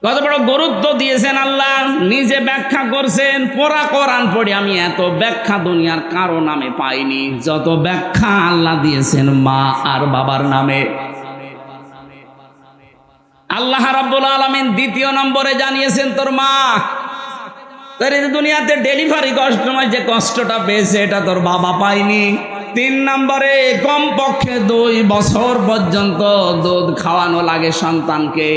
কত বড় গুরুত্ব দিয়েছেন আল্লাহ, নিজে ব্যাখ্যা করছেন। পুরা কোরআন পড়ে আমি এত ব্যাখ্যা দুনিয়ার কারো নামে পাইনি যত ব্যাখ্যা আল্লাহ দিয়েছেন মা আর বাবার নামে। আল্লাহ রাব্বুল আলামিন 2 নম্বরে জানিয়েছেন তোর মা, তোর এই দুনিয়াতে ডেলিভারি কষ্টময় যে কষ্টটা পেয়েছে এটা তোর বাবা পায়নি। 3 নম্বরে কমপক্ষে 2 বছর পর্যন্ত দুধ খাওয়ানো লাগে সন্তানকে,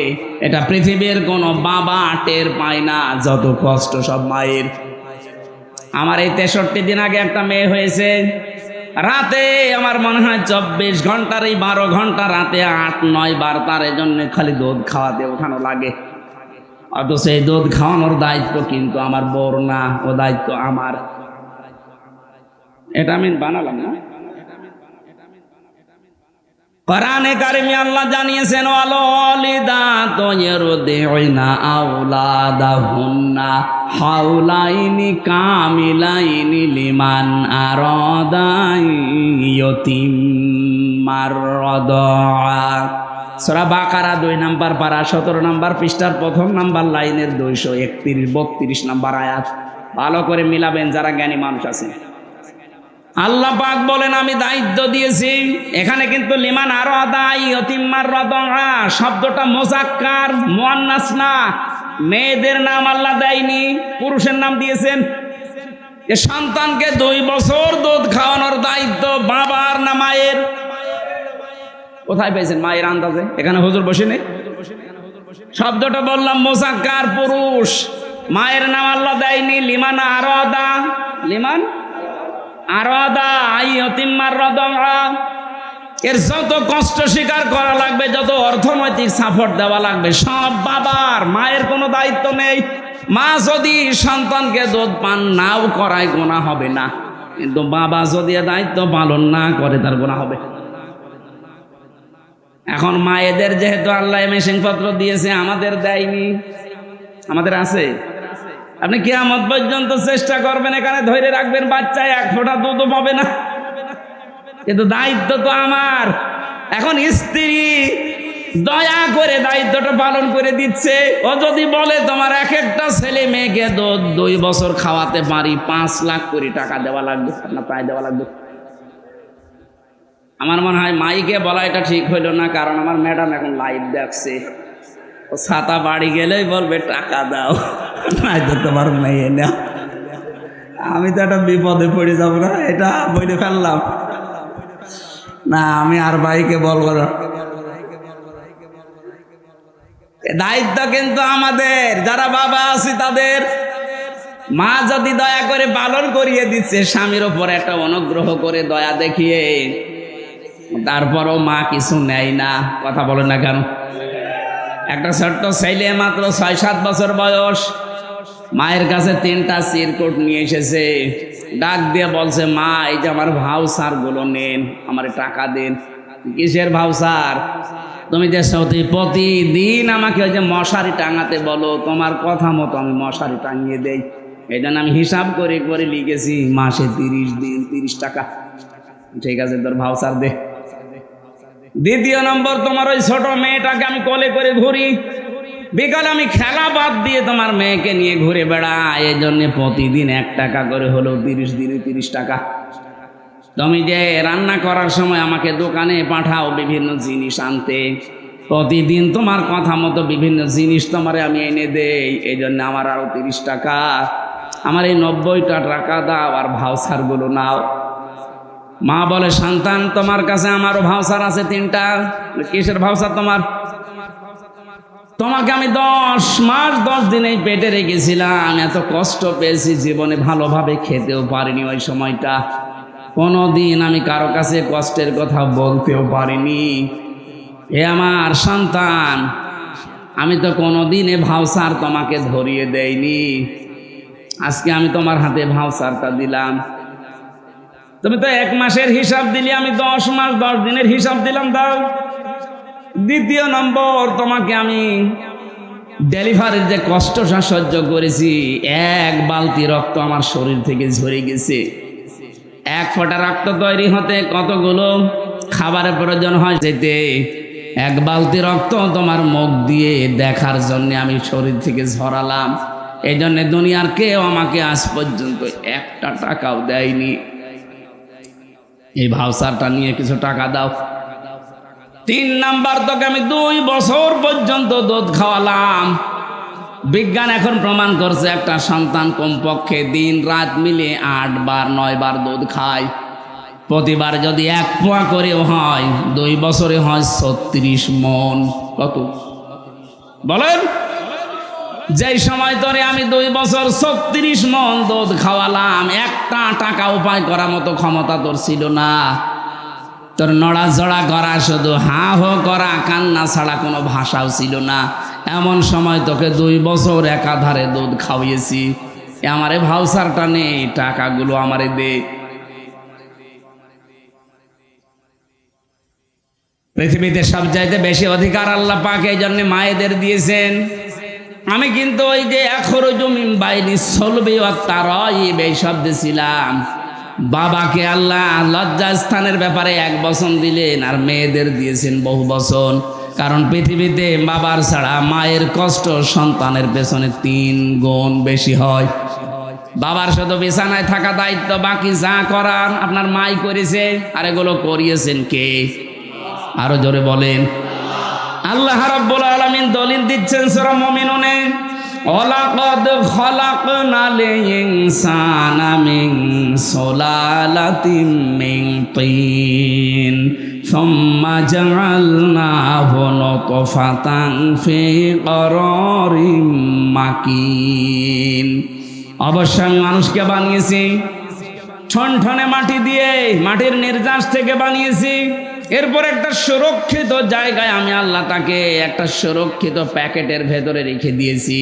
এটা পৃথিবীর কোনো বাবা টের পায় না, যত কষ্ট সব মায়ের। আমার এই 63 দিন আগে একটা মেয়ে হয়েছে, রাতে আমার মনে হয় 24 ঘন্টার এই 12 ঘন্টা রাতে 8-9 বার তার জন্য খালি দুধ খাওয়াতে ওঠানো লাগে। অথচ এই দুধ খাওয়ানোর দায়িত্ব কিন্তু আমার বউর না, ও দায়িত্ব আমার। এটা আমি বানালাম না, কোরআনে কারিমে আল্লাহ জানিয়েছেন ওয়ালিদাতু ইরদিউনা আওলাদাহুন্না হাওলাইনি কামিলাইনি লিমান আরাদা ইয়াতিম্মার রাদা। সূরা বাকারা 2 নম্বর পারা 17 নম্বর পৃষ্ঠার 1ম নাম্বার লাইনের 231-32 নম্বর আয়াত। ভালো করে মিলাবেন যারা জ্ঞানী মানুষ আছে। আল্লাহ পাক বলেন আমি দায়িত্ব দিয়েছি। এখানে কিন্তু লিমান আরাদা ইয়াতিম্মার রাদা শব্দটা মুযাক্কার, মুয়ান্নাস না। মেয়েদের নাম আল্লাহ দেয়নি, পুরুষের নাম দিয়েছেন। এ সন্তানকে 2 বছর দুধ খাওয়ানোর দায়িত্ব বাবার না মায়ের? কোথায় পেয়েছেন মায়ের আন্দাজে? এখানে হুজুর বসে নেই। শব্দটা বললাম মুযাক্কার, পুরুষ। মায়ের নাম আল্লাহ দেয়নি। লিমান আরাদা, লিমান আরাদা ইয়াতিম্মার রাদা। এর যত কষ্ট স্বীকার করা লাগবে, যত অর্থনৈতিক সাপোর্ট দেওয়া লাগবে সব বাবার, মায়ের কোনো দায়িত্ব নেই। মা যদি সন্তানকে দুধ পান নাও করায় গুনাহ হবে না, কিন্তু বাবা যদি দায়িত্ব পালন না করে তার গুনাহ হবে। এখন মায়েদের যেহেতু আল্লাহ মেশিনপত্র দিয়েছে, আমাদের দেয়নি। আমাদের আছে। আপনি কিয়ামত পর্যন্ত চেষ্টা করবেন, এখানে ধরে রাখবেন বাচ্চা 1 ফোঁটা দুধও পাবে না, কিন্তু দায়িত্ব তো আমার। এখন স্ত্রী দয়া করে দায়িত্বটা পালন করে দিচ্ছে। ও যদি বলে তোমার একটা ছেলে মেয়েকে 2 বছর খাওয়াতে পারি, 5 লাখ করে টাকা দেওয়া লাগবে, আপনার প্রায় দেওয়া লাগবে। আমার মনে হয় মাইকে বলা এটা ঠিক হইল না, কারণ আমার ম্যাডাম এখন লাইভ দেখছে। ও ছাতা বাড়ি গেলেই বলবে টাকা দাও, নয়তো তোমার মেয়ে নাও। আমি তো একটা বিপদে পড়ে যাব না, এটা বলে ফেললাম না। আমি আর ভাইকে বলবো না, দায়িত্ব কিন্তু আমাদের যারা বাবা আছি তাদের। মা যদি দয়া করে পালন করিয়ে দিচ্ছে স্বামীর ওপর একটা অনুগ্রহ করে দয়া দেখিয়ে, তারপরও মা কিছু নেয় না, কথা বলে না কেন? একটা ছোট্ট ছেলে মাত্র 6-7 বছর বয়স, মায়ের কাছে 3টা চিরকুট নিয়ে এসেছে, ডাক দিয়ে বলছে মা এই যে আমার ভাউচার গুলো নেন, আমার টাকা দেন। কিসের ভাউচার? তুমি যে প্রতিদিন আমাকে ওই যে মশারি টাঙাতে বলো, তোমার কথা মতো আমি মশারি টাঙিয়ে দেই। এই জন্য আমি হিসাব করে করে লিখেছি মাসে 30 দিন 30 টাকা। ঠিক আছে, তোর ভাউচার দে। 2 নম্বর, তোমার ওই ছোট মেয়েটাকে আমি কোলে করে ঘুরি, বিকালে আমি খেলা বাদ দিয়ে তোমার মেয়েকে নিয়ে ঘুরে বেড়াই, এই জন্য প্রতিদিন 1 টাকা করে হলো 30 দিনে 30 টাকা। তুমি যে রান্না করার সময় আমাকে দোকানে পাঠাও বিভিন্ন জিনিস আনতে, প্রতিদিন তোমার কথা মতো বিভিন্ন জিনিস তোমারে আমি এনে দেই, এই জন্য আমার আরো 30 টাকা। আমার এই 90টা টাকা দাও আর ভাউচারগুলো নাও। মা বলে, সন্তান তোমার কাছে আমারও ভাউচার আছে 3টা। কিসের ভাউচার তোমার? তোমাকে আমি 10 মাস 10 দিন এই পেটে রেখেছিলাম, এত কষ্ট পেয়েছি, জীবনে ভালোভাবে খেতেও পারিনি। ওই সময়টা কোনোদিন আমি কারো কাছে কষ্টের কথা বলতেও পারিনি। এ আমার সন্তান, আমি তো কোনোদিন এ ভাউচার তোমাকে ধরিয়ে দেইনি, আজকে আমি তোমার হাতে ভাউচারটা দিলাম। তুমি তো 1 মাসের হিসাব দিলি, আমি 10 মাস 10 দিনের হিসাব দিলাম, দাও। দ্বিতীয় নম্বর, তোমাকে আমি ডেলিভারির যে কষ্টটা সহ্য করেছি, 1 বালতি রক্ত আমার শরীর থেকে ঝরে গেছে। 1 ফোঁটা রক্ত তৈরি হতে কতগুলো খাবারের প্রয়োজন হয়, যেতে 1 বালতি রক্ত তোমার মুখ দিয়ে দেখার জন্য আমি শরীর থেকে ঝরালাম। এই জন্য দুনিয়ার কেউ আমাকে আজ পর্যন্ত 1টা টাকাও দেয়নি। এই ভাউচারটা নিয়ে কিছু টাকা দাও। 3 নাম্বার, তোকে আমি 2 বছর পর্যন্ত দুধ খাওয়ালাম। বিজ্ঞান এখন প্রমাণ করছে একটা সন্তান কমপক্ষে দিন রাত মিলে 8 বার 9 বার দুধ খায়। প্রতিবার যদি 1 পোয়া করেও হয়, 2 বছরে হয় 36 মণ। কত বলেন? যেই সময় ধরে আমি 2 বছর 36 মণ দুধ খাওয়ালাম, 1টা টাকা উপায় করার মতো ক্ষমতা তোর ছিল না। তোর নড়াচড়া করা, শুধু হা হো করা, কান্না ছাড়া কোনো ভাষাও ছিল না। এমন সময় তোকে 2 বছর একাধারে দুধ খাওয়িয়েছি। আমারে ভাউচারটা নে, টাকাগুলো আমারে দে। পৃথিবীতে সবচাইতে বেশি অধিকার আল্লাহ পাক এই জন্য মায়েদের দিয়েছেন। আমি কিন্তু ওই যে আখরুজু মিন বাইনি সলবি ওয়াত তারাইব এই শব্দ ছিলাম। বাবাকে আল্লাহ লজ্জাস্থানের ব্যাপারে 1 বচন দিলেন, আর মেয়েদের দিয়েছেন বহু বচন। কারণ পৃথিবীতে বাবার ছাড়া মায়ের কষ্ট সন্তানের পেছনে 3 গুণ বেশি হয়। বাবার শুধু বিছানায় থাকা দায়িত্ব, বাকি যা করার আপনার মাই করেছে। আর এগুলো করিয়েছেন কে? আরো জোরে বলেন। আল্লাহ রাব্বুল আলামিন দলিল দিচ্ছেন সূরা মুমিনুনে, ওয়ালাকাদ খালাকনাল ইনসানা মিন সুলালাতিন মিন তিন সুম্মা জাআলনাহু নুতফাতান ফি করারিম মাকিন। অবশ্যই আমি মানুষকে বানিয়েছি ঠনঠনে মাটি দিয়ে, মাটির নির্যাস থেকে বানিয়েছি। এরপর একটা সুরক্ষিত জায়গায় আমি আল্লাহ তাকে একটা সুরক্ষিত প্যাকেটের ভেতরে রেখে দিয়েছি।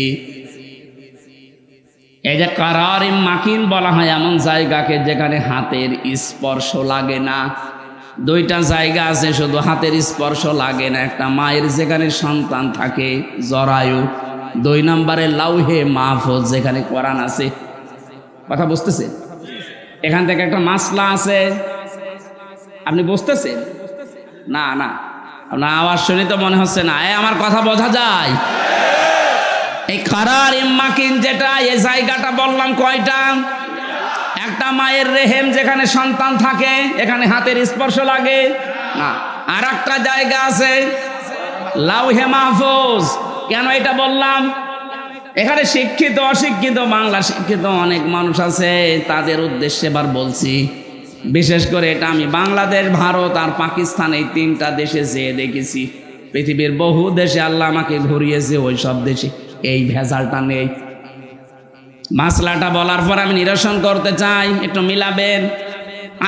এই যে কারারিম মাকিন বলা হয় এমন জায়গাকে যেখানে হাতের স্পর্শ লাগে না। 2টা জায়গা আছে শুধু হাতের স্পর্শ লাগে না। একটা মায়ের যেখানে সন্তান থাকে জরায়ু, 2 নম্বরে লাউহে মাহফুজ যেখানে কোরআন আছে। কথা বুঝতেছে? এখান থেকে একটা মাসলা আছে, আপনি বুঝতেছেন? না না, আপনার আওয়াজ শুনে তো মনে হচ্ছে না। আমার কথা বোঝা যায়? এই কারারিম মাকিন যেটা, এই জায়গাটা বললাম কয়টা? একটা মায়ের রেহেম যেখানে সন্তান থাকে, এখানে হাতের স্পর্শ লাগে না। আর একটা জায়গা আছে লাউহে মাহফুজ। কেন এটা বললাম? এখানে শিক্ষিত অশিক্ষিত, বাংলা শিক্ষিত অনেক মানুষ আছে, তাদের উদ্দেশ্যে এবার বলছি। বিশেষ করে এটা আমি বাংলাদেশ, ভারত আর পাকিস্তান এই 3টা দেশে যেয়ে দেখেছি। পৃথিবীর বহু দেশে আল্লাহ আমাকে ঘুরিয়েছে, ওই সব দেশে এই ভেজালটা নেই। মাসলাটা বলার পর আমি নিরসন করতে চাই, একটু মিলাবেন।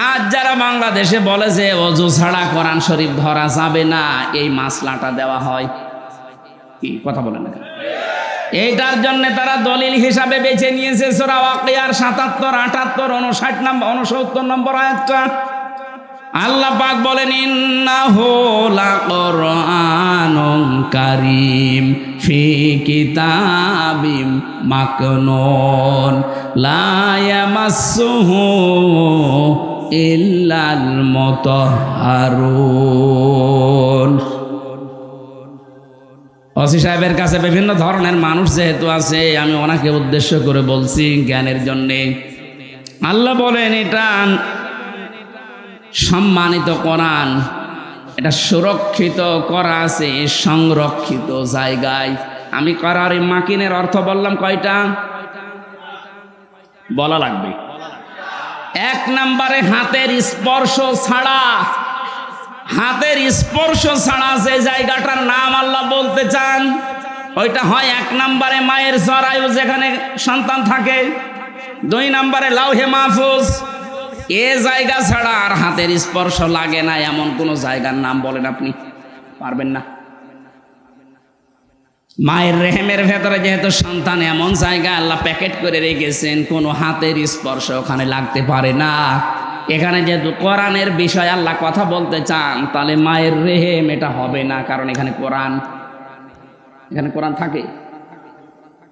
আজ যারা বাংলাদেশে বলে যে অজু ছাড়া কোরআন শরীফ ধরা যাবে না, এই মাসলাটা দেওয়া হয়। কি কথা বলেন না? এইটার জন্য তারা দলিল হিসাবে বেছে নিয়েছে সূরা ওয়াকিয়ার 77, 78, 59 নম্বর 69 নম্বর আয়াতটা। আল্লাহ পাক বলেন, ইন্নাহু লাকুরআনুন কারীম ফি কিতাবিম মাকনুন লা ইয়ামাসসুহু ইল্লাল মুতাহহারুন। ওসি সাহেবের কাছে বিভিন্ন ধরনের মানুষ যেহেতু আছে, আমি ওনাকে উদ্দেশ্য করে বলছি জ্ঞানের জন্যে। আল্লাহ বলেন এটা সম্মানিত কোরআন, এটা সুরক্ষিত করা আছে সংরক্ষিত জায়গায়। আমি কারারিম মাকিনের অর্থ বললাম কয়টা? বলা লাগবে। এক নম্বরে হাতের স্পর্শ ছাড়া, হাতের স্পর্শ ছাড়া যে জায়গাটার নাম আল্লাহ বলতে চান ওইটা হয় এক নম্বরে মায়ের জরায়ু যেখানে সন্তান থাকে, দুই নম্বরে লাউহে মাহফুজ। এ জায়গা ছাড়া আর হাতের স্পর্শ লাগে না এমন কোন জায়গার নাম বলেন আপনি, পারবেন না। মায়ের রেহেমের ভেতরে যেহেতু সন্তান, এমন জায়গা আল্লাহ প্যাকেট করে রেখেছেন কোনো হাতের স্পর্শ ওখানে লাগতে পারে না। এখানে যেহেতু কোরআনের বিষয় আল্লাহ কথা বলতে চান, তাহলে মায়ের রেহেম এটা হবে না, কারণ এখানে কোরআন, এখানে কোরআন থাকে।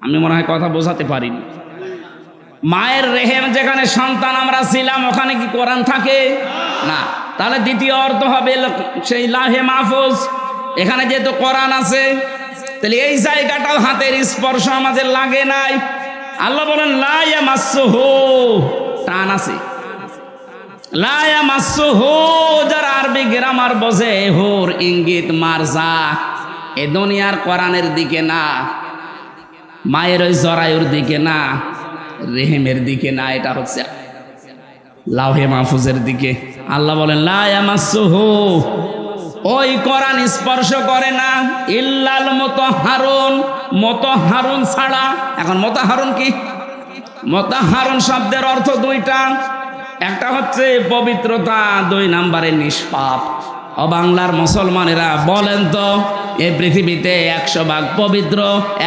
আমি মনে হয় কথা বোঝাতে পারিনি। মায়ের রেহেম যেখানে সন্তান আমরা ছিলাম ওখানে কি কোরআন থাকে না? তাহলে দ্বিতীয় অর্থ হবে সেই লাহে মাহফুজ, এখানে যেহেতু কোরআন আছে, তাহলে এই জায়গাটাও হাতের স্পর্শ আমাদের লাগে নাই। আল্লাহ বলেন লা ইয়ামাসসুহু, টান আছে, লা ইয়ামাসসুহু, যারা আরবি গ্রামার বোঝে, হুর ইঙ্গিত মারজা, এ দুনিয়ার কোরআনের দিকে না, মায়ের ওই জরায়ুর দিকে না, রেহেমের দিকে না, এটা হচ্ছে লাউহে মাহফুজের দিকে। আল্লাহ বলেন লা ইয়ামাসসুহু, ওই কোরআন স্পর্শ করে না, ইল্লাল মুতাহহারুন, মুতাহহারুন ছাড়া। এখন মুতাহহারুন কি? মুতাহহারুন শব্দের অর্থ দুইটা, একটা হচ্ছে পবিত্রতা, দুই নম্বরে নিষ্পাপ। ও বাংলার মুসলমানেরা বলেন তো, এই পৃথিবীতে 100 ভাগ পবিত্র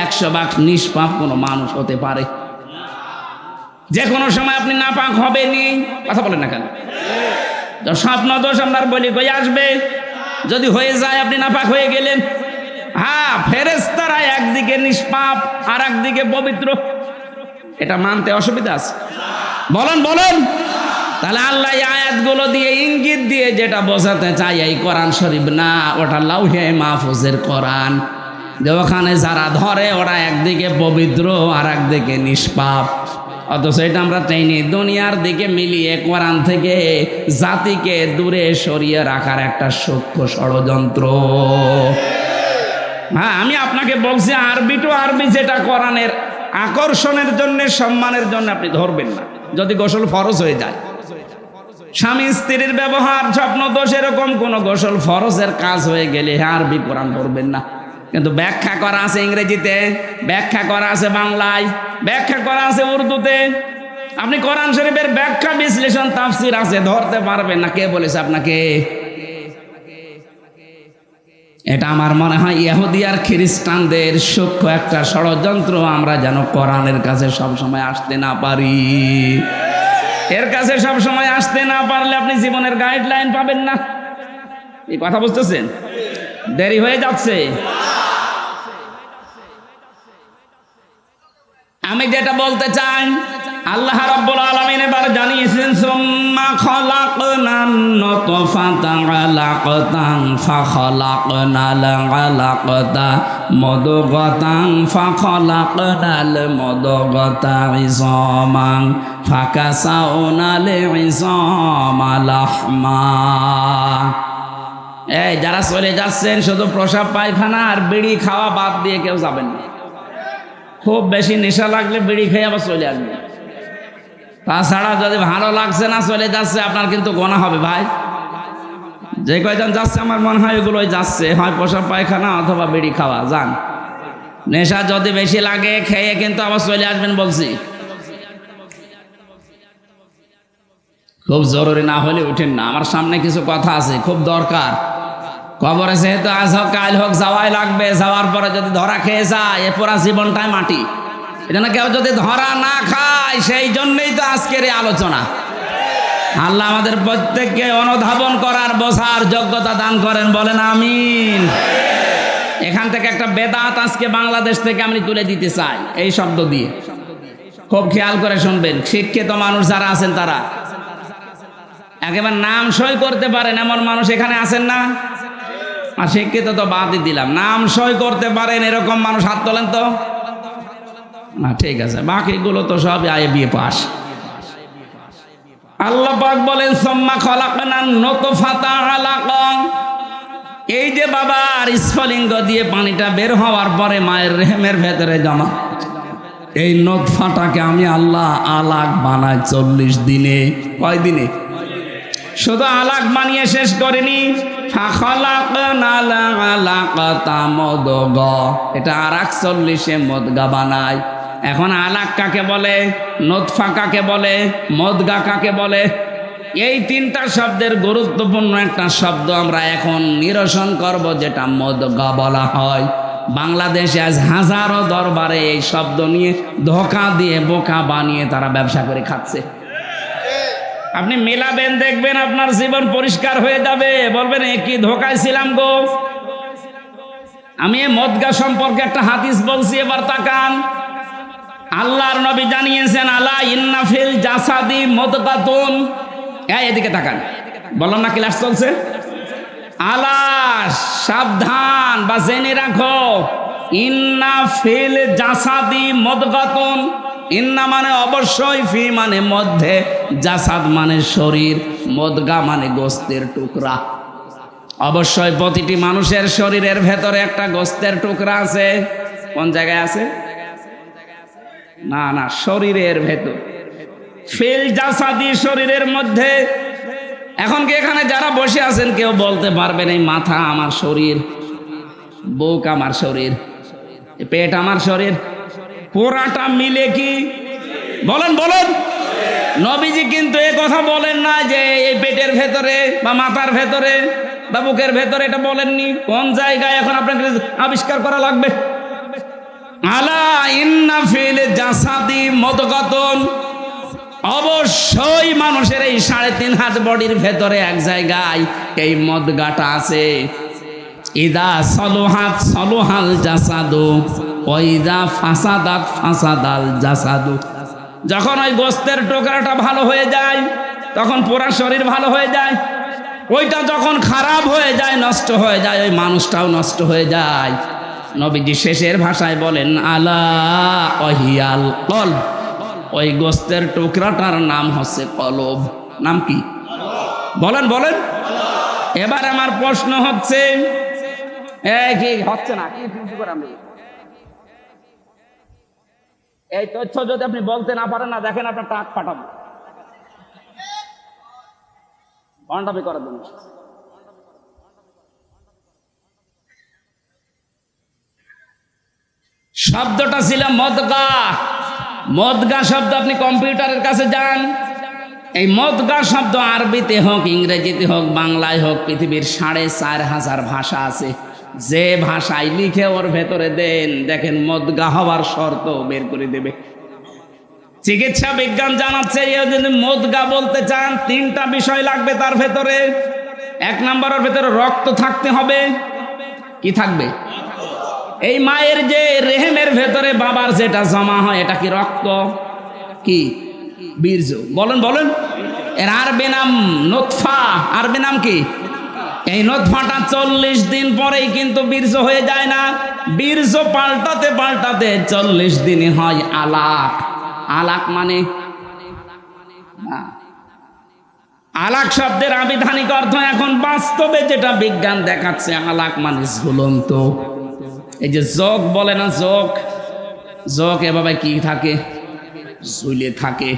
100 ভাগ নিষ্পাপ কোনো মানুষ হতে পারে? যে কোনো সময় আপনি নাপাক হবেনি, কথা বলেন না কেন? স্বপ্ন দোষ আপনার বলি কই আসবে, যদি হয়ে যায় আপনি নাপাক হয়ে গেলেন। হ্যাঁ, ফেরেশতারা একদিকে নিষ্পাপ আর একদিকে পবিত্র, এটা মানতে অসুবিধা আছে? বলেন বলেন। তাহলে আল্লাহ এই আয়াতগুলো দিয়ে ইঙ্গিত দিয়ে যেটা বোঝাতে চাই, এই কোরআন শরীফ না, ওটা লাউহে মাহফুজের কোরআন, যে ওখানে যারা ধরে ওরা একদিকে পবিত্র আর একদিকে নিষ্পাপ। অথচ এটা আমরা চাইনি, দুনিয়ার দিকে মিলিয়ে কোরআন থেকে জাতিকে দূরে সরিয়ে রাখার একটা সূক্ষ্ম ষড়যন্ত্র। হ্যাঁ, আমি আপনাকে বলছি আরবি টু আরবি যেটা কোরআনের আকর্ষণের জন্য, সম্মানের জন্য আপনি ধরবেন না। যদি গোসল ফরজ হয়ে যায়, স্বামী স্ত্রীর ব্যবহার, স্বপ্ন দোষ, এরকম কোন গোসল ফরজের কাজ হয়ে গেলে আরবি কোরআন ধরবেন না। কিন্তু ব্যাখ্যা করা আছে ইংরেজিতে, ব্যাখ্যা করা আছে বাংলায়, ব্যাখ্যা করা আছে উর্দুতে। আপনি কোরআন শরীফের ব্যাখ্যা বিশ্লেষণ তাফসির আছে, ধরতে পারবেন না। কে বলেছে আপনাকে? এটা আমার মনে হয় ইহুদি আর খ্রিস্টানদের সূক্ষ্ম একটা ষড়যন্ত্র, আমরা যেন কোরআনের কাছে সবসময় আসতে না পারি। এর কাছে সবসময় আসতে না পারলে আপনি জীবনের গাইডলাইন পাবেন না। এই কথা বুঝতেছেন? দেরি হয়ে যাচ্ছে। আমি যেটা বলতে চাই, আল্লাহ রাব্বুল আলামিন এবার জানিয়েছেন সুম্মা খালাকনান নুতফাতা আলাকাতান ফাখালাকনাল আলাকাতা মুদগাতান ফাখালাকনাল মুদগাতা ইযামান ফাকাসাউনাল ইযামা লাহমা। এই যারা চলে যাচ্ছেন শুধু প্রসাব পায়খানা আর বিড়ি খাওয়া বাদ দিয়ে কেউ যাবেন না। খুব বেশি নেশা লাগলে বিড়ি খেয়ে আবার চলে আসবে। তাছাড়া যদি ভালো লাগছে না, চলে যাচ্ছে, আপনার কিন্তু গোনা হবে ভাই। যে কয়জন যাচ্ছে আমার মনে হয় এগুলোই যাচ্ছে, হয় প্রসাব পায়খানা অথবা বিড়ি খাওয়া। যান, নেশা যদি বেশি লাগে খেয়ে কিন্তু আবার চলে আসবেন বলছি। খুব জরুরি না হলে উঠেন না, আমার সামনে কিছু কথা আছে, খুব দরকার। কবরে যেহেতু আজ হোক কাল হোক যাওয়াই লাগবে, যাওয়ার পরে যদি ধরা খেয়ে যায় এ পুরা জীবনটাই মাটি। এটা না, কেউ যদি ধরা না খায়, সেই জন্যই তো আজকের এই আলোচনা। আল্লাহ আমাদের প্রত্যেককে অনুধাবন করার, বোঝার যোগ্যতা দান করেন, বলেন আমিন। এখান থেকে একটা বেদাত আজকে বাংলাদেশ থেকে আমি তুলে দিতে চাই এই শব্দ দিয়ে। খুব খেয়াল করে শুনবেন, শিক্ষিত মানুষ যারা আছেন তারা একেবারে নাম সই করতে পারেন এমন মানুষ এখানে আছেন না? আর শিক্ষিত তো বাদই দিলাম, নাম সই করতে পারেন এরকম মানুষ হাত তোলেন তো। না, ঠিক আছে, বাকিগুলো তো সব আইএ পাস। আল্লাহ পাক বলেন সুম্মা খালাকনান নুতফাতা আলাকা। এই যে বাবার স্ফলিঙ্গ দিয়ে পানিটা বের হওয়ার পরে মায়ের রেহেমের ভেতরে জমা, এই নতফাটাকে আমি আল্লাহ আলাক বানাই 40 দিনে। কয় দিনে? শুধু আলাক বানিয়ে শেষ করেনি, ফাখালাকনাল আলাকাতা মুদগা, এটা আর 41-এ মুদগা বানায়। এখন আলাক কাকে বলে, নতফা কাকে বলে, মুদগা কাকে বলে? এই তিনটা শব্দের গুরুত্বপূর্ণ একটা শব্দ আমরা এখন নিরসন করব, যেটা মুদগা বলা হয়। বাংলাদেশে আজ হাজারো দরবারে এই শব্দ নিয়ে ধোঁকা দিয়ে বোকা বানিয়ে তারা ব্যবসা করে খাচ্ছে। আপনি মেলাবেন, দেখবেন আপনার জীবন পরিষ্কার হয়ে যাবে। বলবেন এ কি ধোঁকায় ছিলাম গো। আমি এই মুদগা সম্পর্কে একটা হাদিস বলছি, এবার তাকান। আল্লাহর নবী জানিয়েছেন, আলা ইন্না ফিল জাসাদি মুদগাতুন। এদিকে তাকান, বললাম না ক্লাস চলছে। আলা, সাবধান বা জেনে রাখো, ইন্না ফিল জাসাদি মুদগাতুন। ইন্না মানে অবশ্যই, ফি মানে মধ্যে, জাসাদ মানে শরীর, মুদগা মানে গোস্তের টুকরা। অবশ্যই প্রতিটি মানুষের শরীরের ভেতরে একটা গোস্তের টুকরা আছে। কোন জায়গায় আছে? না না, শরীরের ভেতর। ফিল জাসাদি, শরীরের মধ্যে। এখন কি এখানে যারা বসে আছেন কেউ বলতে পারবেন এই মাথা আমার শরীর, বুক আমার শরীর, পেট আমার শরীর, পুরাটা মিলে কি? বলেন বলেন। নবীজি কিন্তু এ কথা বলেন না যে এই পেটের ভেতরে বা মাথার ভেতরে বা বুকের ভেতরে, এটা বলেননি। কোন জায়গায় এখন আপনাকে আবিষ্কার করা লাগবে। আলা ইন্না ফিল জাসাদি মুদগাতুন, অবশ্যই মানুষের এই 3.5 হাত বডির ভেতরে এক জায়গায় এই মুদগাটা আছে। ইদা সলুহাত সলুহাল জাসাদু ওয়া ইদা ফাসাদাত ফাসাদাল জাসাদু। যখন ওই গোস্তের টুকরাটা ভালো হয়ে যায় তখন পুরো শরীর ভালো হয়ে যায়। ওইটা যখন খারাপ হয়ে যায়, নষ্ট হয়ে যায়, ওই মানুষটাও নষ্ট হয়ে যায়। নবীজি শেষের ভাষায় বলেন, আলা ওয়াহিয়াল কলব, ওই গোস্তের টুকরাটার নাম হচ্ছে কলব। নাম কি? বলেন বলেন। এবার আমার প্রশ্ন হচ্ছে, কি হচ্ছে না, কি আমি এই তথ্য যদি আপনি বলতে না পারেন না, দেখেন আপনার টাক পাঠাবো ঘন্টাবি করার জন্য। শব্দটা ছিল মুদগা। মুদগা শব্দ, আপনি কম্পিউটারের কাছে যান, এই মুদগা শব্দ আরবিতে হোক, ইংরেজিতে হোক, বাংলায় হোক, পৃথিবীর 4.5 ভাষা আছে। যে ভাষায় লিখে ওর ভেতরে দেন, দেখেন মুদগা হওয়ার শর্ত বের করে দেবে। চিকিৎসা বিজ্ঞান জানাচ্ছে যদি মুদগা বলতে চান 3টা বিষয় লাগবে তার ভেতরে। 1 নম্বরের ভেতরে রক্ত থাকতে হবে। কি থাকবে? এই মায়ের যে রেহেমের ভেতরে বাবার যেটা জমা হয়, এটা কি রক্ত? কি? বীর্য। বলেন বলেন। এর আরবি নাম নতফা। আরবি নাম কি? এই নতফাটা 40 দিন পরেই কিন্তু বীর্য হয়ে যায় না। বীর্য পাল্টাতে পাল্টাতে 40 দিনে হয় আলাক। আলাক মানে আলাক শব্দের আবিধানিক অর্থ এখন বাস্তবে যেটা বিজ্ঞান দেখাচ্ছে, আলাক মানে ঝুলন্ত। এই যে যোগ বলে না, যোগ, যোগ এভাবে কি থাকে? ঝুলে থাকে।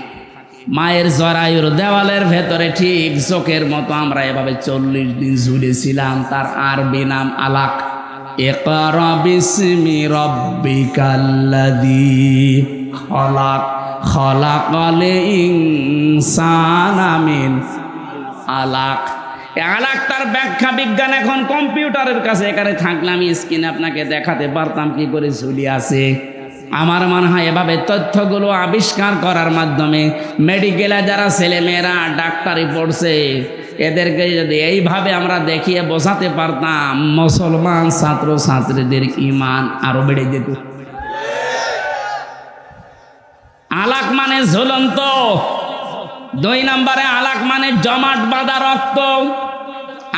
মায়ের জরায়ুর দেওয়ালের ভেতরে ঠিক চোখের মতো আমরা এভাবে 40 দিন ঝুলেছিলাম। তার আরবি নাম আলাক। ইকরা বিসমি রাব্বিকাল্লাযী খলাক, খলাকাল ইনসানা মিন আলাক। আলাক তার ব্যাখ্যা বিজ্ঞান এখন কম্পিউটারের কাছে। এখানে থাকলে আমি স্ক্রিনে আপনাকে দেখাতে পারতাম কি করে ঝুলি আছে। আমার মনে হয় এভাবে তথ্যগুলো আবিষ্কার করার মাধ্যমে মেডিকেলে যারা ছেলেমেয়েরা ডাক্তারি পড়ছে, এদেরকে যদি এইভাবে আমরা দেখিয়ে বোঝাতে পারতাম, মুসলমান ছাত্র ছাত্রীদের ঈমান আরো বেড়ে যেত। আলাক মানে ঝুলন্ত। 2 নম্বরে আলাক মানে জমাট বাঁধা রক্ত।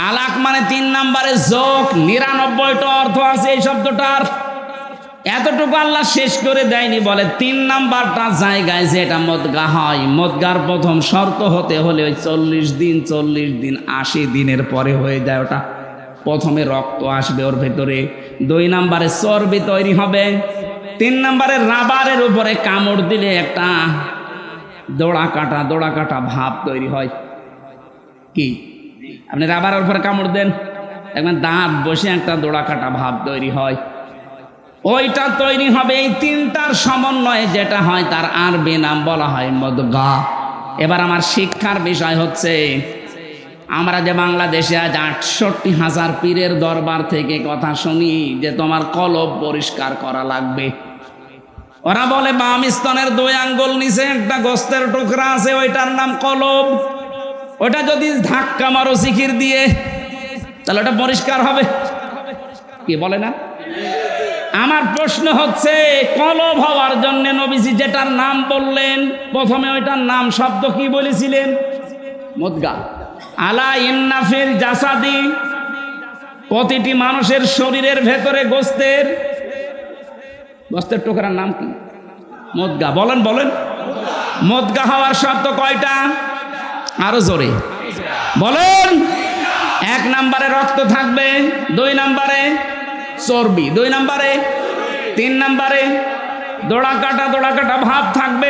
আলাক মানে 3 নম্বরে যোগ। 99টা অর্থ আছে এই শব্দটার। এতটুকু আল্লাহ শেষ করে দেয়নি, বলে 3 নাম্বারটা জায়গায় যেটা মুদগা হয়, মুদগার প্রথম শর্ত হতে হলে ওই 40 দিন 80 দিনের পরে হয়ে যায় ওটা। প্রথমে রক্ত আসবে ওর ভেতরে, 2 নাম্বারে চর্বি তৈরি হবে, 3 নম্বরে রাবারের উপরে কামড় দিলে একটা দোড়া কাটা ভাব তৈরি হয়। কি আপনি রাবারের উপরে কামড় দেন, দেখবেন দাঁত বসে একটা দোড়া কাটা ভাব তৈরি হয়। ওইটা তৈরি হবে এই 3টার সমন্বয়ে যেটা হয় তার আরবি নাম বলা হয় মদগা। এবার আমার শিক্ষার বিষয় হচ্ছে, আমরা যে বাংলাদেশে আজ 68,000 পীরের দরবার থেকে কথা শুনি যে তোমার কলব পরিষ্কার করা লাগবে। ওরা বলে বাম স্তনের 2 আঙ্গুল নিচে একটা গোস্তের টুকরা আছে, ওইটার নাম কলব। ওটা যদি ধাক্কা মারো জিকির দিয়ে তাহলে ওটা পরিষ্কার হবে। কি বলে না? আমার প্রশ্ন হচ্ছে, কলব হওয়ার জন্য নবীজি যেটার নাম বললেন প্রথমে, ওইটার নাম শব্দ কি বলেছিলেন? মুদগা। আলা ইন্না ফিল জাসাদি, প্রতিটি মানুষের শরীরের ভেতরে গোস্তের টুকরার নাম কি? মুদগা। বলেন মুদগা হওয়ার শব্দ কয়টা? আরো জোরে বলেন। 1 নম্বরে রক্ত থাকবে, 2 নম্বরে চর্বি, 2 নম্বরে 3 নম্বরে দোড়া কাটা ভাব থাকবে।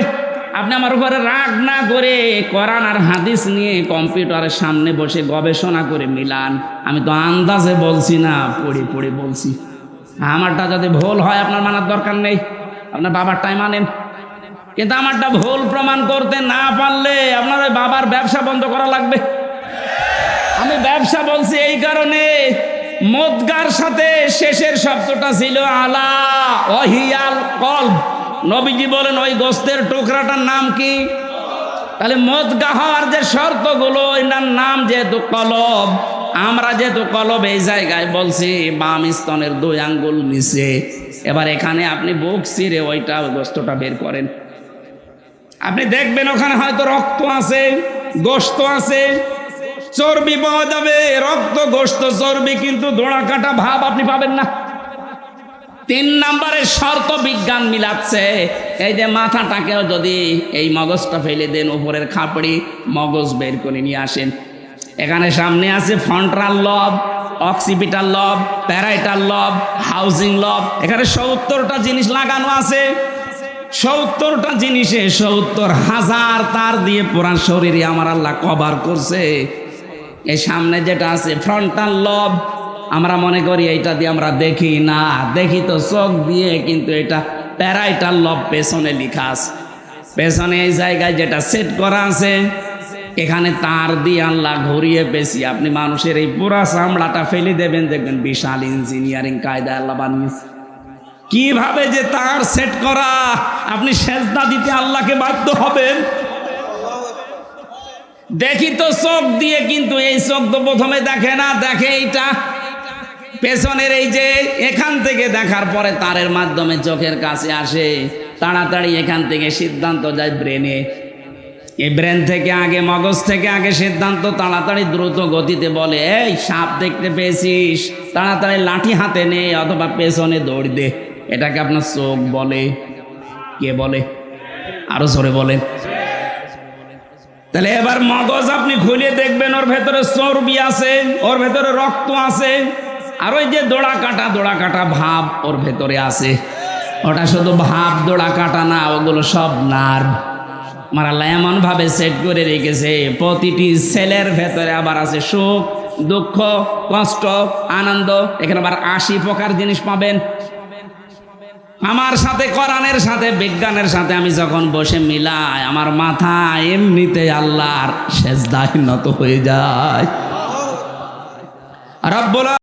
আপনি আমার উপরে রাগ না করে কোরআন আর হাদিস নিয়ে কম্পিউটারের সামনে বসে গবেষণা করে মিলান। আমি তো আন্দাজে বলছি না, পড়ে বলছি। আমারটা যদি ভুল হয় আপনার মানার দরকার নেই, আপনার বাবারটাই মানেন। কিন্তু আমারটা ভুল প্রমাণ করতে না পারলে আপনার ওই বাবার ব্যবসা বন্ধ করা লাগবে। আমি ব্যবসা বলছি এই কারণে, মুদগার সাথে শেষের শব্দটা ছিল আলা ওয়াহিয়াল কলব। নবীজি বলেন ওই গোস্তের টুকরাটার নাম কি? তাহলে মুদগা হওয়ার যে শর্তগুলো, এটার নাম যেহেতু কলব, আমরা যেহেতু কলব এই জায়গায় বলছি বাম স্তনের 2 আঙ্গুল নিচে। এবার এখানে আপনি বুক চিরে ওইটা গোস্তটা বের করেন, আপনি দেখবেন ওখানে হয়তো রক্ত আছে, গোস্ত আছে, চর্বি পাওয়া যাবে। রক্ত, গোস্ত, চর্বি, কিন্তু দোড়া কাটা ভাব আপনি পাবেন না। 3 নম্বরের শর্ত বিজ্ঞান মিলাচ্ছে। এই যে মাথাটাকেও যদি এই মগজটা ফেলে দেন, উপরের খাপড়ি মগজ বের করে নিয়ে আসেন। এখানে সামনে আছে ফ্রন্টাল লব, অক্সিপিটাল লব, প্যারাইটাল লব, হাউজিং লব। এখানে 70টা জিনিস লাগানো আছে। 70টা জিনিসে 70,000 তার দিয়ে পুরা শরীরে আমার আল্লাহ কভার করছে। এই সামনে যেটা আছে ফ্রন্টাল লব, আমরা মনে করি এইটা দিয়ে আমরা দেখি না, দেখি তো চোখ দিয়ে, কিন্তু এটা প্যারাইটাল লব পেছনে লেখা আছে। পেছনে এই জায়গায় যেটা সেট করা আছে, এখানে তার দিয়ে আল্লাহ ঘুরিয়ে পেছি আপনি মানুষের এই পুরা চামড়াটা ফেলে দেবেন, দেখবেন বিশাল ইঞ্জিনিয়ারিং কায়দায় আল্লাহ বানিয়েছে। কিভাবে যে তার সেট করা, আপনি সেজদা দিতে আল্লাহকে বাধ্য হবেন। দেখি তো চোখ দিয়ে, কিন্তু এই চোখ তো প্রথমে দেখে না, দেখে এইটা পেছনের এই যে এখান থেকে দেখার পরে তারের মাধ্যমে চোখের কাছে আসে, তাড়াতাড়ি এখান থেকে সিদ্ধান্ত যায় ব্রেনে। এই ব্রেন থেকে আগে, মগজ থেকে আগে সিদ্ধান্ত তাড়াতাড়ি দ্রুত গতিতে বলে, এই সাপ দেখতে পেয়েছিস, তাড়াতাড়ি লাঠি হাতে নে অথবা পেছনে দৌড় দে। এটাকে আপনার চোখ বলে। কে বলে? আরো জোরে বলেন। তাহলে এবার মগজ আপনি খুলে দেখবেন, ওর ভেতরে চর্বি আছে, ওর ভেতরে রক্ত আছে, আর ওই যে দোড়া কাটা ভাব ওর ভেতরে আছে। ওটা শুধু ভাব, দোড়া কাটা না, ওগুলো সব নার্ভ। আমার আল্লাহ এমন ভাবে সেট করে রেখেছে, প্রতিটি সেলের ভেতরে আবার আছে সুখ, দুঃখ, কষ্ট, আনন্দ। এখানে আবার 80 প্রকার জিনিস পাবেন। আমার সাথে, কোরআনের সাথে, বিজ্ঞানের সাথে আমি যখন বসে মিলাই, আমার মাথা এমনিতে আল্লাহর সেজদায় নত হয়ে যায়। রব্বুল